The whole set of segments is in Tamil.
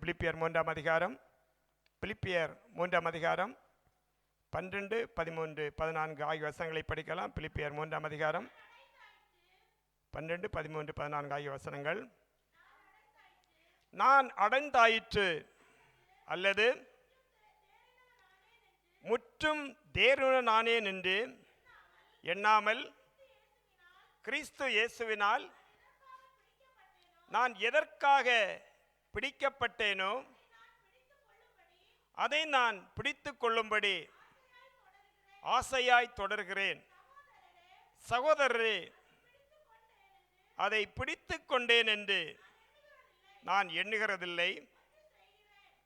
பிலிப்பியர் 3ஆம் அதிகாரம், பிலிப்பியர் 3ஆம் அதிகாரம் 12, 13, 14 ஆகிய வசனங்களை படிக்கலாம். பிலிப்பியர் 3ஆம் அதிகாரம் 12, 13, 14 ஆகிய வசனங்கள். நான் அடைந்தாயிற்று அல்லது முற்றும் தேறுவனானேன் என்று எண்ணாமல், கிறிஸ்து இயேசுவினால் நான் எதற்காக பிடிக்கப்பட்டேனோ அதை நான் பிடித்து கொள்ளும்படி ஆசையாய் தொடர்கிறேன். சகோதரரே, அதை பிடித்து கொண்டேன் என்று நான் எண்ணுகிறதில்லை.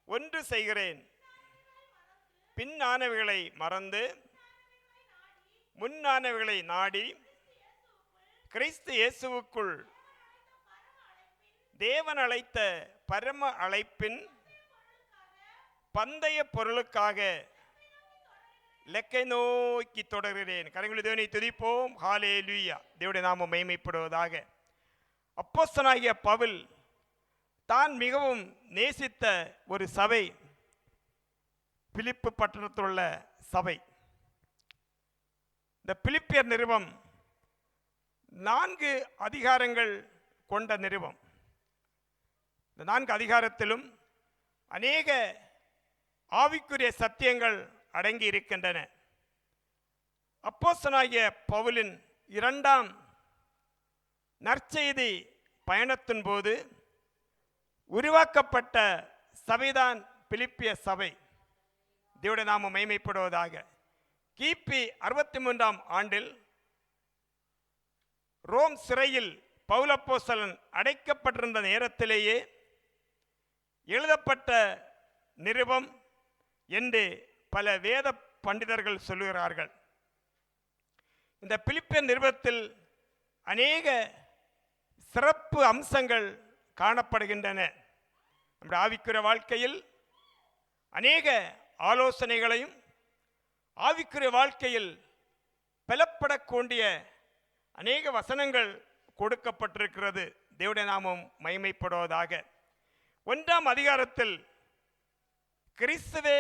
ஒன்று செய்கிறேன், பின்னானவைகளை மறந்து முன்னானவைகளை நாடி கிறிஸ்து இயேசுவுக்குள் தேவன் அழைத்த பரம அழைப்பின் பந்தய பொருளுக்காக லெக்கை நோக்கி தொடர்கிறேன். கரங்களை தேவனை துதிப்போம். ஹல்லேலூயா. தேவனுடைய நாமம் மகிமைப்படுவதாக. அப்போஸ்தலனாகிய பவுல் தான் மிகவும் நேசித்த ஒரு சபை பிலிப்பு பட்டணத்தில் உள்ள சபை. இந்த பிலிப்பியர் நிருபம் 4 அதிகாரங்கள் கொண்ட நிருபம். இந்த 4 அதிகாரத்திலும் அநேக ஆவிக்குரிய சத்தியங்கள் அடங்கி இருக்கின்றன. அப்போஸ்தலனாகிய பவுலின் 2ஆம் நற்செய்தி பயணத்தின் போது உருவாக்கப்பட்ட சபைதான் பிலிப்பிய சபை. தேவனுடைய நாமம் மகிமைப்படுவதாக. கிபி 63ஆம் ஆண்டில் ரோம் சிறையில் பவுல் அப்போஸ்தலன் அடைக்கப்பட்டிருந்த நேரத்திலேயே எழுதப்பட்ட நிருபம் என்று பல வேத பண்டிதர்கள் சொல்லுகிறார்கள். இந்த பிலிப்பியர் நிருபத்தில் அநேக சிறப்பு அம்சங்கள் காணப்படுகின்றன. நம்முடைய ஆவிக்குரிய வாழ்க்கையில் அநேக ஆலோசனைகளையும் ஆவிக்குரிய வாழ்க்கையில் பலப்படக்கூடிய அநேக வசனங்கள் கொடுக்கப்பட்டிருக்கிறது. தேவனுடைய நாமம் மகிமைப்படுவதாக. 1ஆம் அதிகாரத்தில் கிறிஸ்துவே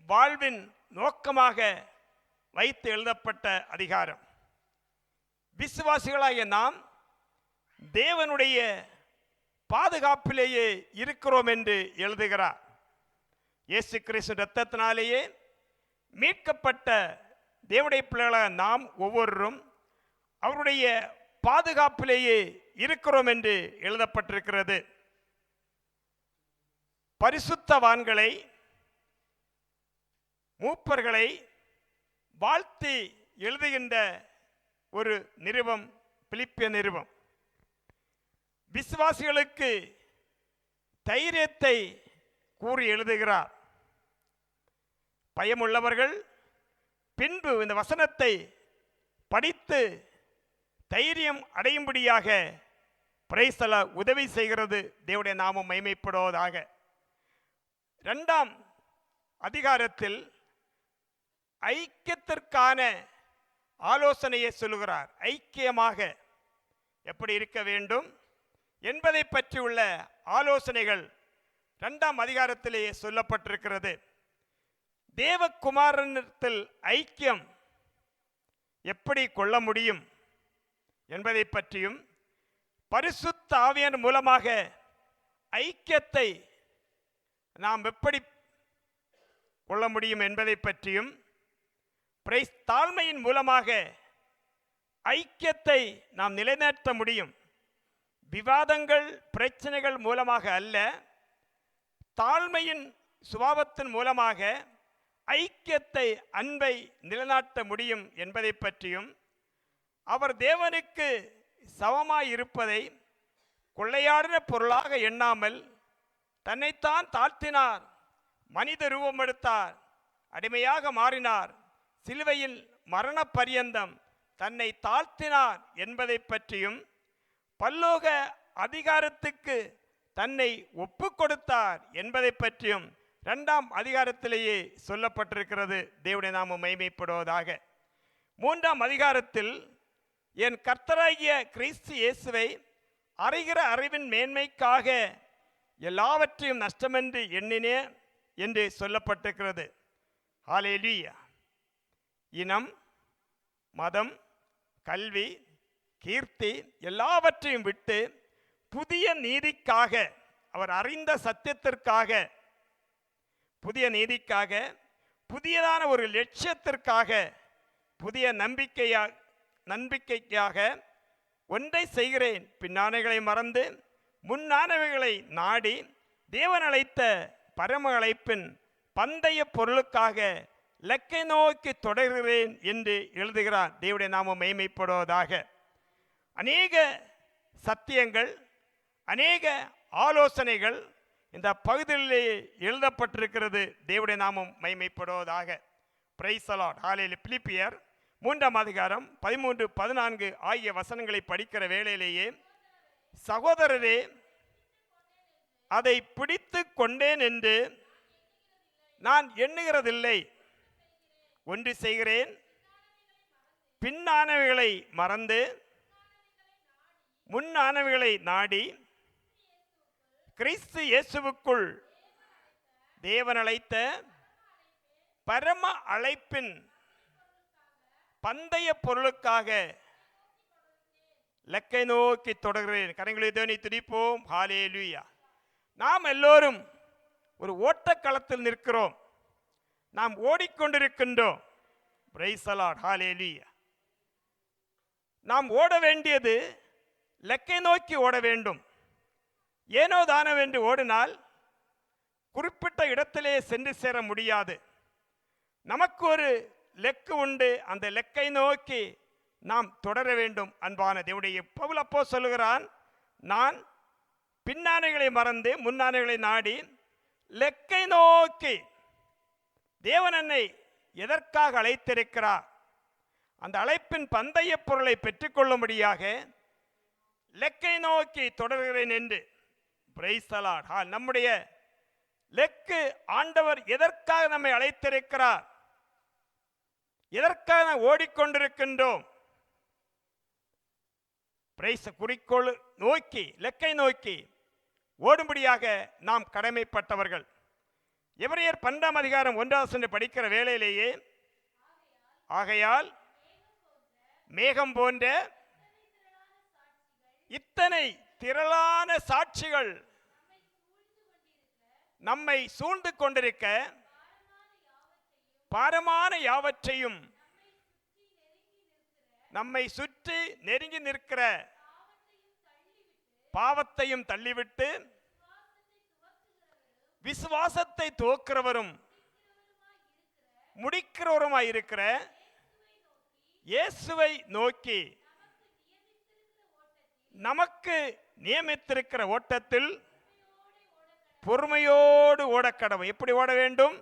வாழ்வின் நோக்கமாக வைத்து எழுதப்பட்ட அதிகாரம். விசுவாசிகளாகிய நாம் தேவனுடைய பாதுகாப்பிலேயே இருக்கிறோம் என்று எழுதுகிறார். இயேசு கிறிஸ்து இரத்தத்தினாலேயே மீட்கப்பட்ட தேவனுடைய பிள்ளைகளாக நாம் ஒவ்வொருவரும் அவருடைய பாதுகாப்பிலேயே இருக்கிறோம் என்று எழுதப்பட்டிருக்கிறது. பரிசுத்தவான்களை, மூப்பர்களை வாழ்த்தி எழுதுகின்ற ஒரு நிருபம் பிலிப்பிய நிருபம். விசுவாசிகளுக்கு தைரியத்தை கூறி எழுதுகிறார். பயமுள்ளவர்கள் பின்பு இந்த வசனத்தை படித்து தைரியம் அடையும்படியாக பிரைஸ்தல உதவி செய்கிறது. தேவனுடைய நாமம் மகிமைப்படுவதாக. 2ஆம் அதிகாரத்தில் ஐக்கியத்திற்கான ஆலோசனையை சொல்லுகிறார். ஐக்கியமாக எப்படி இருக்க வேண்டும் என்பதை பற்றியுள்ள ஆலோசனைகள் 2ஆம் அதிகாரத்திலேயே சொல்லப்பட்டிருக்கிறது. தேவகுமாரனிடத்தில் ஐக்கியம் எப்படி கொள்ள முடியும் என்பதை பற்றியும், பரிசுத்த ஆவியின் மூலமாக ஐக்கியத்தை நாம் எப்படி கொள்ள முடியும் என்பதை பற்றியும், தாழ்மையின் மூலமாக ஐக்கியத்தை நாம் நிலைநாட்ட முடியும். விவாதங்கள், பிரச்சனைகள் மூலமாக அல்ல, தாழ்மையின் சுபாவத்தின் மூலமாக ஐக்கியத்தை, அன்பை நிலைநாட்ட முடியும் என்பதை பற்றியும், அவர் தேவனுக்கு சமமாய் இருப்பதை கொள்ளையாடின பொருளாக எண்ணாமல் தன்னைத்தான் தாழ்த்தினார், மனித ரூபம் எடுத்தார், அடிமையாக மாறினார், சிலுவையில் மரண பரியந்தம் தன்னை தாழ்த்தினார் என்பதை பற்றியும், பல்லோக அதிகாரத்துக்கு தன்னை ஒப்பு கொடுத்தார் என்பதை பற்றியும் 2ஆம் அதிகாரத்திலேயே சொல்லப்பட்டிருக்கிறது. தேவனுடைய நாமம் மகிமைப்படுவதாக. 3ஆம் அதிகாரத்தில் என் கர்த்தராகிய கிறிஸ்து இயேசுவை அறிகிற அறிவின் மேன்மைக்காக எல்லாவற்றையும் நஷ்டமென்று எண்ணினே என்று சொல்லப்பட்டிருக்கிறது. ஹல்லேலூயா. இனம், மதம், கல்வி, கீர்த்தி எல்லாவற்றையும் விட்டு புதிய நீதிக்காக, அவர் அறிந்த சத்தியத்திற்காக, புதிய நீதிக்காக, புதியதான ஒரு லட்சியத்திற்காக, புதிய நம்பிக்கைக்காக ஒன்றை செய்கிறேன், பின்னானைகளை மறந்து முன்னானவைகளை நாடி தேவன் அழைத்த பரம அழைப்பின் பந்தய பொருளுக்காக இலக்கை நோக்கி தொடர்கிறேன் என்று எழுதுகிறார். தேவனுடைய நாமம் மகிமைப்படுவதாக. அநேக சத்தியங்கள், அநேக ஆலோசனைகள் இந்த பகுதியிலே எழுதப்பட்டிருக்கிறது. தேவனுடைய நாமம் மகிமைப்படுவதாக. Praise the Lord. ஹல்லேலூயா. பிலிப்பியர் 3ஆம் அதிகாரம் 13, 14 ஆகிய வசனங்களை படிக்கிற வேளையிலேயே, சகோதரரே, அதை பிடித்து கொண்டேன் என்று நான் எண்ணுகிறதில்லை. ஒன்று செய்கிறேன், பின்னானவைகளை மறந்து முன்னானவைகளை நாடி கிறிஸ்து இயேசுவுக்குள் தேவன் அழைத்த பரம அழைப்பின் பந்தய பொருளுக்காக இலக்கை நோக்கி தொடர்கிறேன். கரங்களை தேவனை துதிப்போம். ஹல்லேலூயா. நாம் எல்லோரும் ஒரு ஓட்டக்களத்தில் நிற்கிறோம். நாம் ஓடிக்கொண்டிருக்கின்றோம். Price the Lord. ஹல்லேலூயா. நாம் ஓட வேண்டியது இலக்கை நோக்கி ஓட வேண்டும். ஏனோ தானவென்று ஓடினால் குறிப்பிட்ட இடத்திலே சென்று சேர முடியாது. நமக்கு ஒரு லெக்கு உண்டு. அந்த லெக்கை நோக்கி நாம் தொடர வேண்டும். அன்பான தேவனுடைய பவுல் அப்போ சொல்லுகிறான், நான் பின்னானைகளை மறந்து முன்னானைகளை நாடி லெக்கை நோக்கி. தேவன் என்னை எதற்காக அழைத்திருக்கிறார்? அந்த அழைப்பின் பந்தய பொருளை பெற்றுக்கொள்ளும்படியாக லெக்கை நோக்கி தொடர்கிறேன் என்று. Price the Lord. நம்முடைய லெக்கு, ஆண்டவர் எதற்காக நம்மை அழைத்திருக்கிறார்? எதற்காக ஓடிக்கொண்டிருக்கின்றோம்? பிரைஸ் குறிக்கோள் நோக்கி, லெக்கை நோக்கி ஓடும்படியாக நாம் கடமைப்பட்டவர்கள். எபிரேயர் 12ஆம் அதிகாரம் 1ஆம் வசனம் படிக்கிற வேளையிலேயே, ஆகையால் மேகம் போன்ற இத்தனை திரளான சாட்சிகள் நம்மை சூழ்ந்து கொண்டிருக்க, பாரமான யாவற்றையும், நம்மை சுற்றி நெருங்கி நிற்கிற பாவத்தையும் தள்ளிவிட்டு விசுவாசத்தை துவக்கிறவரும் முடிக்கிறவருமாய் இருக்கிற இயேசுவை நோக்கி நமக்கு நியமித்திருக்கிற ஓட்டத்தில் பொறுமையோடு ஓடக்கடவும். எப்படி ஓட வேண்டும்?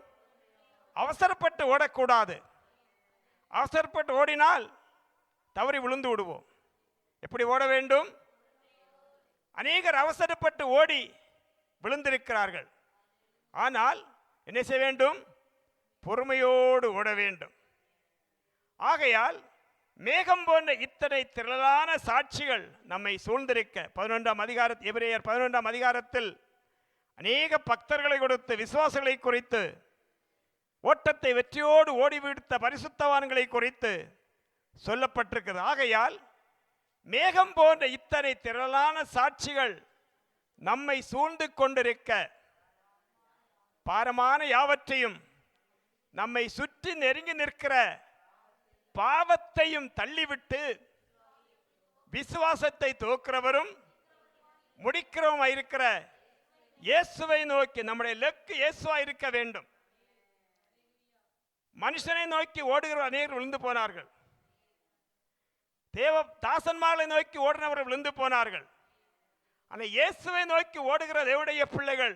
அவசரப்பட்டு ஓடக்கூடாது. அவசரப்பட்டு ஓடினால் தவறி விழுந்து விடுவோம். எப்படி ஓட வேண்டும்? அநேகர் அவசரப்பட்டு ஓடி விழுந்திருக்கிறார்கள். ஆனால் என்ன செய்ய வேண்டும்? பொறுமையோடு ஓட வேண்டும். ஆகையால் மேகம் போன்ற இத்தனை திரளான சாட்சிகள் நம்மை சூழ்ந்திருக்க, 11ஆம் அதிகாரத்தில், எபிரேயர் 11ஆம் அதிகாரத்தில் அநேக பக்தர்களை கொடுத்து, விசுவாசிகளை குறித்து, ஓட்டத்தை வெற்றியோடு ஓடிவிடுத்த பரிசுத்தவான்களை குறித்து சொல்லப்பட்டிருக்கிறது. ஆகையால் மேகம் போன்ற இத்தனை திரளான சாட்சிகள் நம்மை சூழ்ந்து கொண்டிருக்க, பாரமான யாவற்றையும், நம்மை சுற்றி நெருங்கி நிற்கிற பாவத்தையும் தள்ளிவிட்டு விசுவாசத்தை துவக்கிறவரும் முடிக்கிறவரும் இருக்கிற இயேசுவை நோக்கி, நம்முடைய லெக்கு இயேசுவா இருக்க வேண்டும். மனுஷனை நோக்கி ஓடுகிற அநேகர் விழுந்து போனார்கள். தேவ தாசன்மார்களை நோக்கி ஓடினவர்கள் விழுந்து போனார்கள். ஆனால் இயேசுவை நோக்கி ஓடுகிற தேவனுடைய பிள்ளைகள்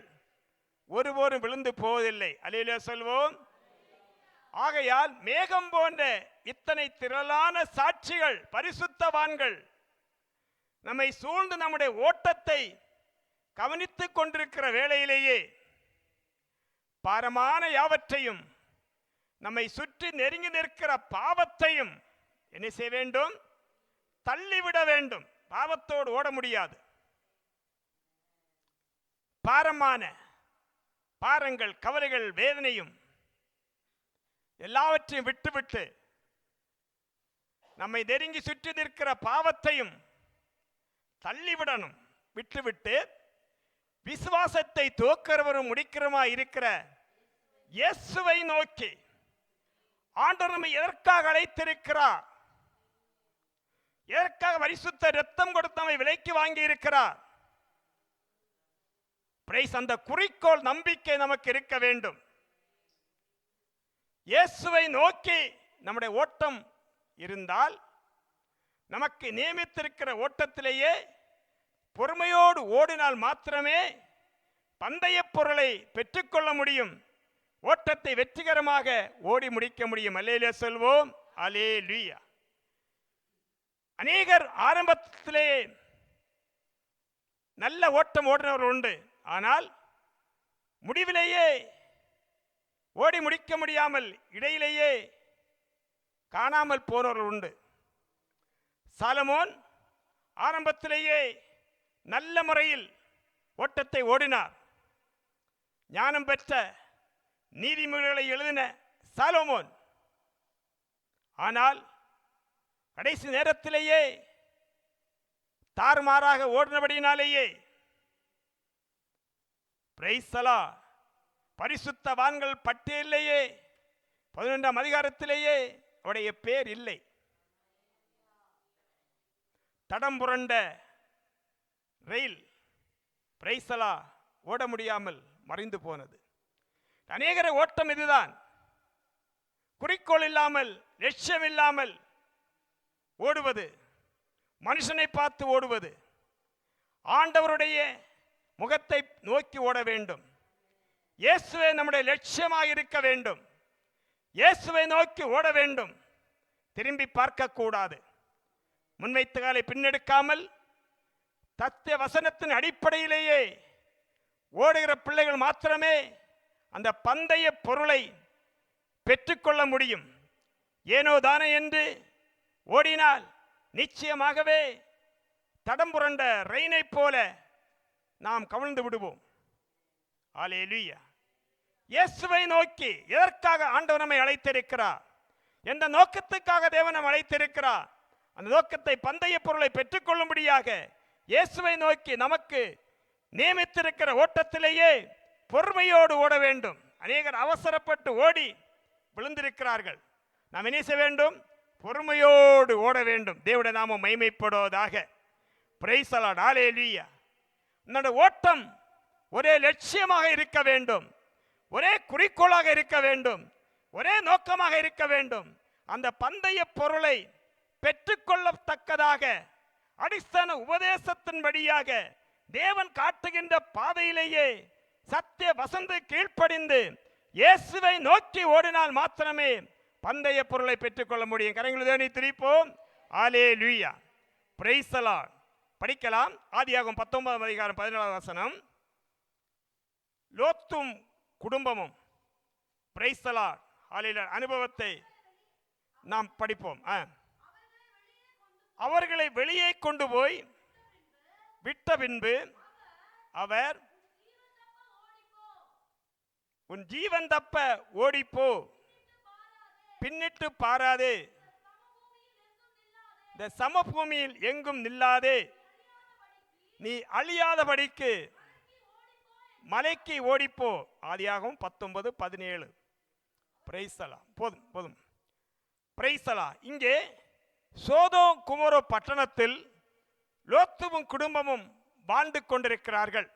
ஒருபோதும் விழுந்து போவதில்லை. அல்லேலூயா சொல்வோம். ஆகையால் மேகம் போன்ற இத்தனை திரளான சாட்சிகள், பரிசுத்தவான்கள் நம்மை சூழ்ந்து நம்முடைய ஓட்டத்தை கவனித்துக் கொண்டிருக்கிற வேளையிலேயே, பாரமான யாவற்றையும், நம்மை சுற்றி நெருங்கி நிற்கிற பாவத்தையும் என்ன செய்ய வேண்டும்? தள்ளிவிட வேண்டும். பாவத்தோடு ஓட முடியாது. பாரமான பாரங்கள், கவலைகள், வேதனையும் எல்லாவற்றையும் விட்டுவிட்டு நம்மை நெருங்கி சுற்றி நிற்கிற பாவத்தையும் தள்ளிவிடணும். விட்டுவிட்டு விசுவாசத்தை துவக்கிறவரும் முடிக்கிறவருமாய் இருக்கிற இயேசுவை நோக்கி, ஆண்டவர் நம்மை எதற்காக அழைத்திருக்கிறார், எதற்காக பரிசுத்த இரத்தம் கொடுத்து நம்மை விலைக்கு வாங்கி இருக்கிறார், அந்த குறிக்கோள் நம்பிக்கை நமக்கு இருக்க வேண்டும். இயேசுவை நோக்கி நம்முடைய ஓட்டம் இருந்தால் நமக்கு நியமித்திருக்கிற ஓட்டத்திலேயே பொறுமையோடு ஓடினால் மாத்திரமே பந்தய பொருளை பெற்றுக்கொள்ள முடியும். ஓட்டத்தை வெற்றிகரமாக ஓடி முடிக்க முடியும். அல்லேலூயா சொல்வோம். அல்லேலூயா. அநேகர் ஆரம்பத்திலே நல்ல ஓட்டம் ஓடினவர் உண்டு. ஆனால் முடிவிலேயே ஓடி முடிக்க முடியாமல் இடையிலேயே காணாமல் போனவர்கள் உண்டு. சாலமோன் ஆரம்பத்திலேயே நல்ல முறையில் ஓட்டத்தை ஓடினார். ஞானம் பெற்ற நீதிமொழிகளை எழுதின சாலமோன். ஆனால் கடைசி நேரத்திலேயே தாறுமாறாக ஓடினபடியினாலேயே பரிசுத்தவான்கள் பட்டியலிலேயே 11ஆம் அதிகாரத்திலேயே அவருடைய பேர் இல்லை. தடம் புரண்ட ரயில் ஓட முடியாமல் மறைந்து போனது. அநேகர ஓட்டம் இதுதான். குறிக்கோள் இல்லாமல், லட்சியம் இல்லாமல் ஓடுவது, மனுஷனை பார்த்து ஓடுவது. ஆண்டவருடைய முகத்தை நோக்கி ஓட வேண்டும். இயேசுவே நம்முடைய லட்சியமாக இருக்க வேண்டும். இயேசுவை நோக்கி ஓட வேண்டும். திரும்பி பார்க்க கூடாது. முன்வைத்த காலை பின்னெடுக்காமல் தத்துவ வசனத்தின் அடிப்படையிலேயே ஓடுகிற பிள்ளைகள் மாத்திரமே அந்த பந்தய பொருளை பெற்றுக்கொள்ள முடியும். ஏனோ தானே என்று ஓடினால் நிச்சயமாகவே தடம் புரண்ட ரெயினை போல நாம் கவிழ்ந்து விடுவோம். அல்லேலூயா. இயேசுவை நோக்கி எதற்காக ஆண்டவர் நம்மை அழைத்திருக்கிறார், எந்த நோக்கத்துக்காக தேவன் நம்மை அழைத்திருக்கிறார், அந்த நோக்கத்தை பந்தய பொருளை பெற்றுக்கொள்ளும்படியாக இயேசுவை நோக்கி நமக்கு நியமித்திருக்கிற ஓட்டத்திலேயே பொறுமையோடு ஓட வேண்டும். அநேகர் அவசரப்பட்டு ஓடி விழுந்திருக்கிறார்கள். நாம் என்ன செய்ய வேண்டும்? பொறுமையோடு ஓட வேண்டும். தேவனுடைய நாமம் மகிமைப்படுவதாக. Praise the Lord. அல்லேலூயா. நம்முடைய ஓட்டம் ஒரே லட்சியமாக இருக்க வேண்டும், ஒரே குறிக்கோளாக இருக்க வேண்டும், ஒரே நோக்கமாக இருக்க வேண்டும். அந்த பந்தய பொருளை பெற்றுக்கொள்ளத்தக்கதாக அடிஸ்தான உபதேசத்தின்படியாக தேவன் காட்டுகின்ற பாதையிலேயே சத்திய வசந்து கீழ்ப்படிந்து இயேசுவை நோக்கி ஓடினால் மாத்திரமே பந்தய பொருளை பெற்றுக்கொள்ள முடியும். கரங்களை திரிப்போம். அல்லேலூயா. Price the Lord. படிக்கலாம். ஆதியாகமம் 19ஆம் அதிகாரம் 14ஆம் வசனம். லோத்தும் குடும்பமும் பிரைஸ் தி லார்ட் அல்லேலூயா அனுபவத்தை நாம் படிப்போம். அவர்களை வெளியே கொண்டு போய் விட்ட பின்பு அவர், உன் ஜீவன் தப்ப ஓடிப்போ, பின்னிட்டு பாராதே, இந்த சமபூமியில் எங்கும் நில்லாதே, நீ அழியாதபடிக்கு மலைக்கு ஓடிப்போ. ஆதியாகமம் 19:17. Price the Lord. போதும் போதும். Price the Lord. இங்கே சோதோம் குமோரோ பட்டணத்தில் லோத்துவும் குடும்பமும் வாழ்ந்து கொண்டிருக்கிறார்கள்.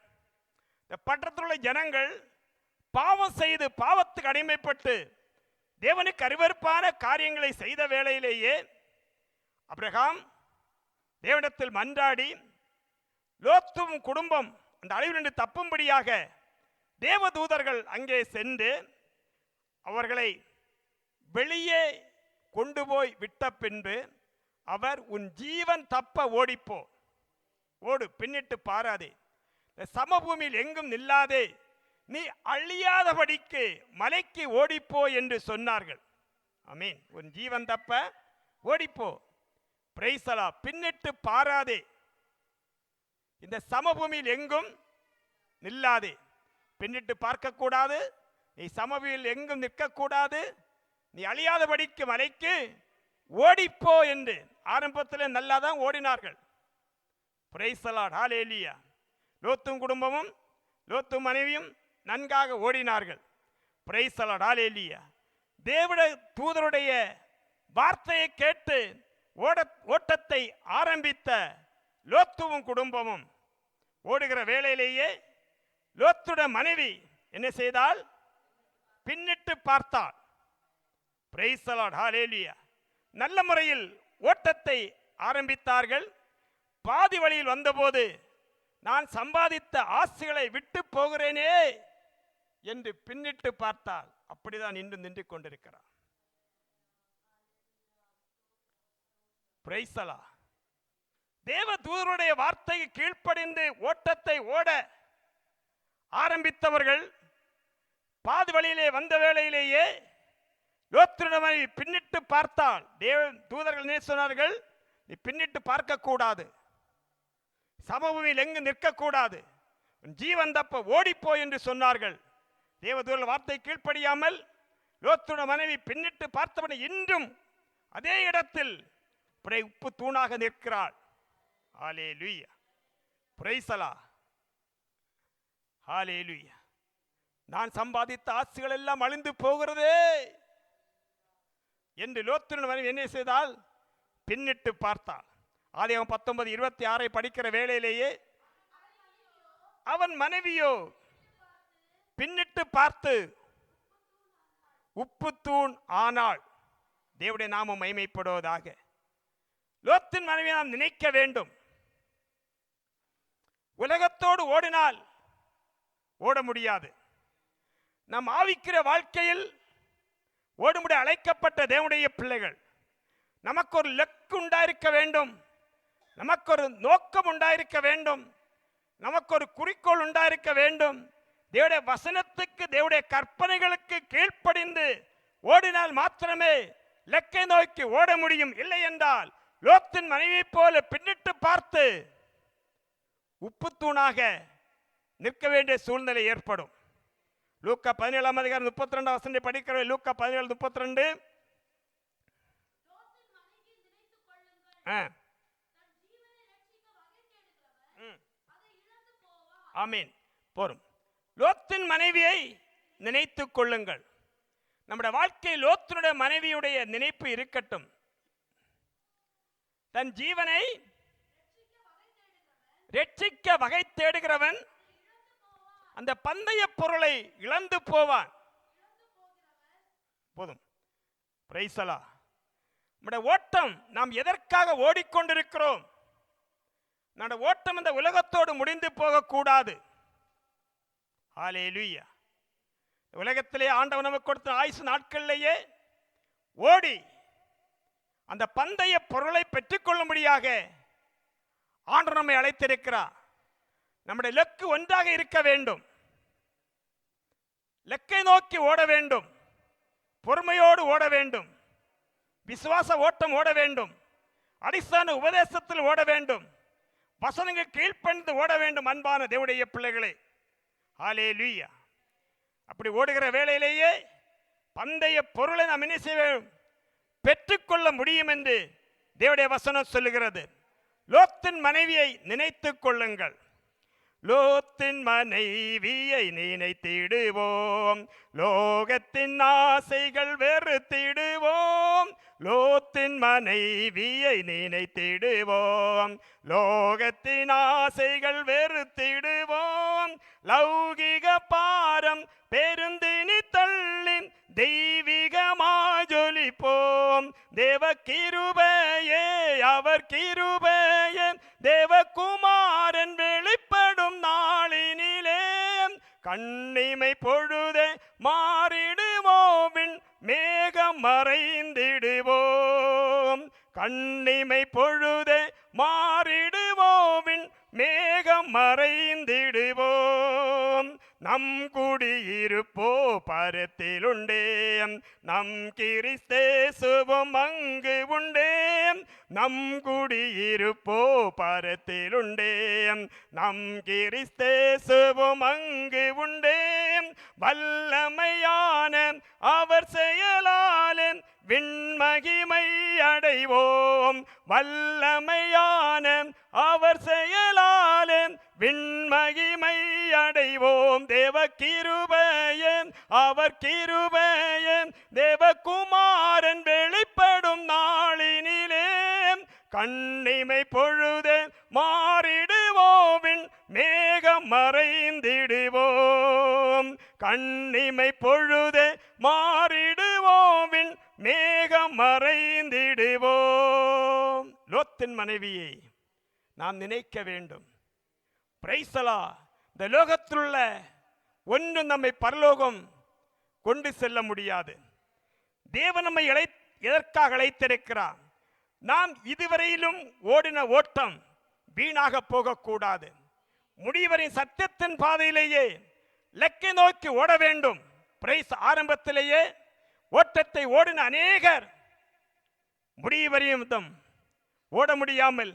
இந்த பட்டணத்தில் உள்ள ஜனங்கள் பாவம் செய்து பாவத்துக்கு அடிமைப்பட்டு தேவனுக்கு அருவருப்பான காரியங்களை செய்த வேளையிலேயே ஆபிரகாம் தேவனிடத்தில் மன்றாடி லோத்துவும் குடும்பம் அந்த அழிவிலிருந்து தப்பும்படியாக தேவதூதர்கள் அங்கே சென்று அவர்களை வெளியே கொண்டு போய் விட்ட பின்பு அவர், உன் ஜீவன் தப்ப ஓடிப்போ, ஓடு, பின்னிட்டு பாராதே, சமபூமியில் எங்கும் நில்லாதே, நீ அழியாதபடிக்கு மலைக்கு ஓடிப்போ என்று சொன்னார்கள். ஆமென். உன் ஜீவன் தப்ப ஓடிப்போ. Praise the Lord. பின்னிட்டு பாராதே, இந்த சமபூமியில் எங்கும் நில்லாதே, பின்னிட்டு பார்க்கக்கூடாது, நீ சமவெளியில் எங்கும் நிற்கக்கூடாது, நீ அழியாதபடிக்கு மலைக்கு ஓடிப்போ என்று ஆரம்பத்தில் நல்லா தான் ஓடினார்கள். பிரைஸ் தி லார்ட், ஹல்லேலூயா. லோத்தும் குடும்பமும் லோத்து மனைவியும் நன்காக ஓடினார்கள். பிரைஸ் தி லார்ட், ஹல்லேலூயா. தேவனுடைய தூதருடைய வார்த்தையை கேட்டு ஓட்டத்தை ஆரம்பித்த லோத்துவும் குடும்பமும் ஓடுகிற வேளையிலேயே லோத்துடைய மனைவி என்ன செய்தால்? பின்னிட்டு பார்த்தாள். பிரைஸ் தி லார்ட், ஹல்லேலூயா. நல்ல முறையில் ஓட்டத்தை ஆரம்பித்தார்கள். பாதி வழியில் வந்தபோது நான் சம்பாதித்த ஆசைகளை விட்டு போகிறேனே என்று பின்னிட்டு பார்த்தால் அப்படிதான் இன்று நின்று கொண்டிருக்கிறார். Price the Lord. தேவ தூதருடைய வார்த்தைக்கு கீழ்ப்படிந்து ஓட்டத்தை ஓட ஆரம்பித்தவர்கள் பாதி வழியிலே வந்த வேளையிலேயே லோத்துடைய பின்னிட்டு பார்த்தால் தேவ தூதர்கள் என்ன சொன்னார்கள்? நீ பின்னிட்டு பார்க்க கூடாது, சமபூமியில் எங்கு நிற்கக்கூடாது, ஜீவன் தப்ப ஓடிப்போ என்று சொன்னார்கள். தேவதூதர்கள் வார்த்தை கீழ்ப்படியாமல் லோத்துடைய மனைவி பின்னிட்டு பார்த்தவனை இன்றும் அதே இடத்தில் உப்பு தூணாக நிற்கிறாள். ஹல்லேலூயா. பிரைஸ் தி லார்ட், ஹல்லேலூயா. நான் சம்பாதித்த ஆசைகள் எல்லாம் அழிந்து போகிறதே என்று லோத்துடைய மனைவி என்ன செய்தால்? பின்னிட்டு பார்த்தாள். ஆதியாகமம் 19:26 படிக்கிற வேளையிலேயே அவன் மனைவியோ பின்னிட்டு பார்த்து உப்பு தூண் ஆனாள். தேவனுடைய நாமம் மகிமைப்படுவதாக. லோத்தின் மனைவி நாம் நினைக்க வேண்டும். உலகத்தோடு ஓடினால் ஓட முடியாது. நாம் ஆவிக்கிற வாழ்க்கையில் ஓடுமுடி அழைக்கப்பட்ட தேவனுடைய பிள்ளைகள். நமக்கு ஒரு லக்கு உண்டாயிருக்க வேண்டும், நமக்கு ஒரு நோக்கம் உண்டாயிருக்க வேண்டும், நமக்கு ஒரு குறிக்கோள் உண்டாயிருக்க வேண்டும். தேவனுடைய வசனத்துக்கு தேவனுடைய கற்பனைகளுக்கு கீழ்ப்படிந்து ஓடினால் மாத்திரமே லக்கை நோக்கி ஓட முடியும். இல்லை என்றால் லோத்தின் மனைவி போல பின்னிட்டு பார்த்து உப்பு தூணாக நிற்க வேண்டிய சூழ்நிலை ஏற்படும். லூக்கா 17:32 படிக்கிற லூக்கா 17:32. ஆமீன். போரும். லோத்தின் மனைவியை நினைத்துக் கொள்ளுங்கள். நம்முடைய வாழ்க்கை லோத்தினுடைய மனைவியுடைய நினைப்பு இருக்கட்டும். தன் ஜீவனை ரட்சிக்க வகை தேடுகிறவன் அந்த பந்தய பொருளை இழந்து போவான். போதும். Price the Lord. நம்முடைய ஓட்டம் நாம் எதற்காக ஓடிக்கொண்டிருக்கிறோம்? நம்முடைய ஓட்டம் இந்த உலகத்தோடு முடிந்து போகக்கூடாது. ஹல்லேலூயா. உலகத்திலே ஆண்டவர் நமக்கு கொடுத்த ஆயுசு நாட்களிலேயே ஓடி அந்த பந்தய பொருளை பெற்றுக்கொள்ளும்படியாக ஆண்டவர் நம்மை அழைத்திருக்கிறார். நம்முடைய லக்கு ஒன்றாக இருக்க வேண்டும். லக்கை நோக்கி ஓட வேண்டும், பொறுமையோடு ஓட வேண்டும், விசுவாச ஓட்டம் ஓட வேண்டும், அடிസ്ഥാன உபதேசத்தில் ஓட வேண்டும், வசனங்கள் கீழ்ப்பணிந்து ஓட வேண்டும். அன்பான தேவனுடைய பிள்ளைகளே, ஹல்லேலூயா. அப்படி ஓடுகிற வேளையிலேயே பந்தய பொருளை நாம் என்ன செய்ய பெற்றுக்கொள்ள முடியும் என்று தேவனுடைய வசனம் சொல்லுகிறது. லோத்தின் மனைவியை நினைத்துக் கொள்ளுங்கள். லோத்தின் மனைவியை நினைத்திடுவோம், லோகத்தின் ஆசைகள் வெறுத்திடுவோம். லோத்தின் மனைவியை நினைத்திடுவோம், லோகத்தின் ஆசைகள் வெறுத்திடுவோம். லௌகிக பாரம் பெருந்தினி தள்ளி தெய்வீகமாய் ஜொலிப்போம். தேவ கிருபையே அவர் கிருபையே, தேவகுமாரன் வெளிப்படும் நாளினிலே கண்ணிமை பொழுதே மாறிடுவோம், மேகம் மறைந்திடுவோம். கண்ணிமை பொழுதே மாறிடுவோம், மேகம் மறைந்திடுவோம். நம் குடியிருப்போ பரத்திலுண்டே, நம் கிறிஸ்தேசுவும் அங்கு உண்டே. நம் குடியிருப்போ பரத்திலுண்டே, நம் கிறிஸ்தேசுவும் அங்கு உண்டே. வல்லமையான அவர் செயலாலே விண்மகிமை அடைவோம். வல்லமையான அவர் செயலாலே விண்மகிமை அடைவோம். தேவ கிருபையே அவர் கிருபையே தேவகுமாரன் வெளிப்படும் நாளினிலே கண்ணிமை பொழுதே மாறிடுவோவின் மேகம் மறைந்திடுவோம். கண்ணிமை பொழுதே மாறிடுவோவின் மேகம் மறைந்திடுவோம். லோத்தின் மனைவியை நாம் நினைக்க வேண்டும். பிரைசலா, இந்த லோகத்திலுள்ள ஒன்று நம்மை பரலோகம் கொண்டு செல்ல முடியாது. தேவன் நம்மை எதற்காக அழைத்திருக்கிறார்? நாம் இதுவரையிலும் ஓடின ஓட்டம் வீணாக போகக்கூடாது. முடிவரின் சத்தியத்தின் பாதையிலேயே லக்கை நோக்கி ஓட வேண்டும். பிரைஸ், ஆரம்பத்திலேயே ஓட்டத்தை ஓடின அநேகர் முடிவரையும் ஓட முடியாமல்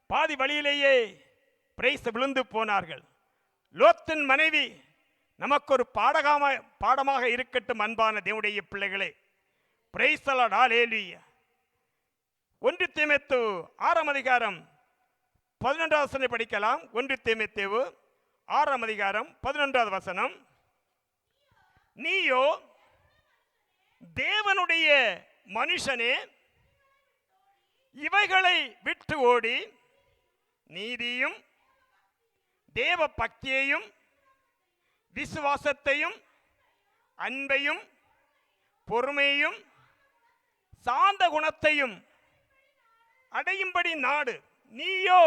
பாதி வழியிலேயே பிரைஸ் விழுந்து போனார்கள். லோத்தின் மனைவி நமக்கு ஒரு பாடமாக இருக்கட்டும். அன்பான தேவனுடைய பிள்ளைகளே, பிரைஸ் தி லார்ட், ஹல்லேலூயா. 1 தீமோத்தேயு 6ஆம் அதிகாரம் 11வது வசனம் படிக்கலாம். 1 தீமோத்தேயு 6ஆம் அதிகாரம் 11வது வசனம். நீயோ தேவனுடைய மனுஷனே, இவைகளை விட்டு ஓடி நீதியும் தேவ பக்தியையும் விசுவாசத்தையும் அன்பையும் பொறுமையும் சாந்த குணத்தையும் அடையும்படி நாடு. நீயோ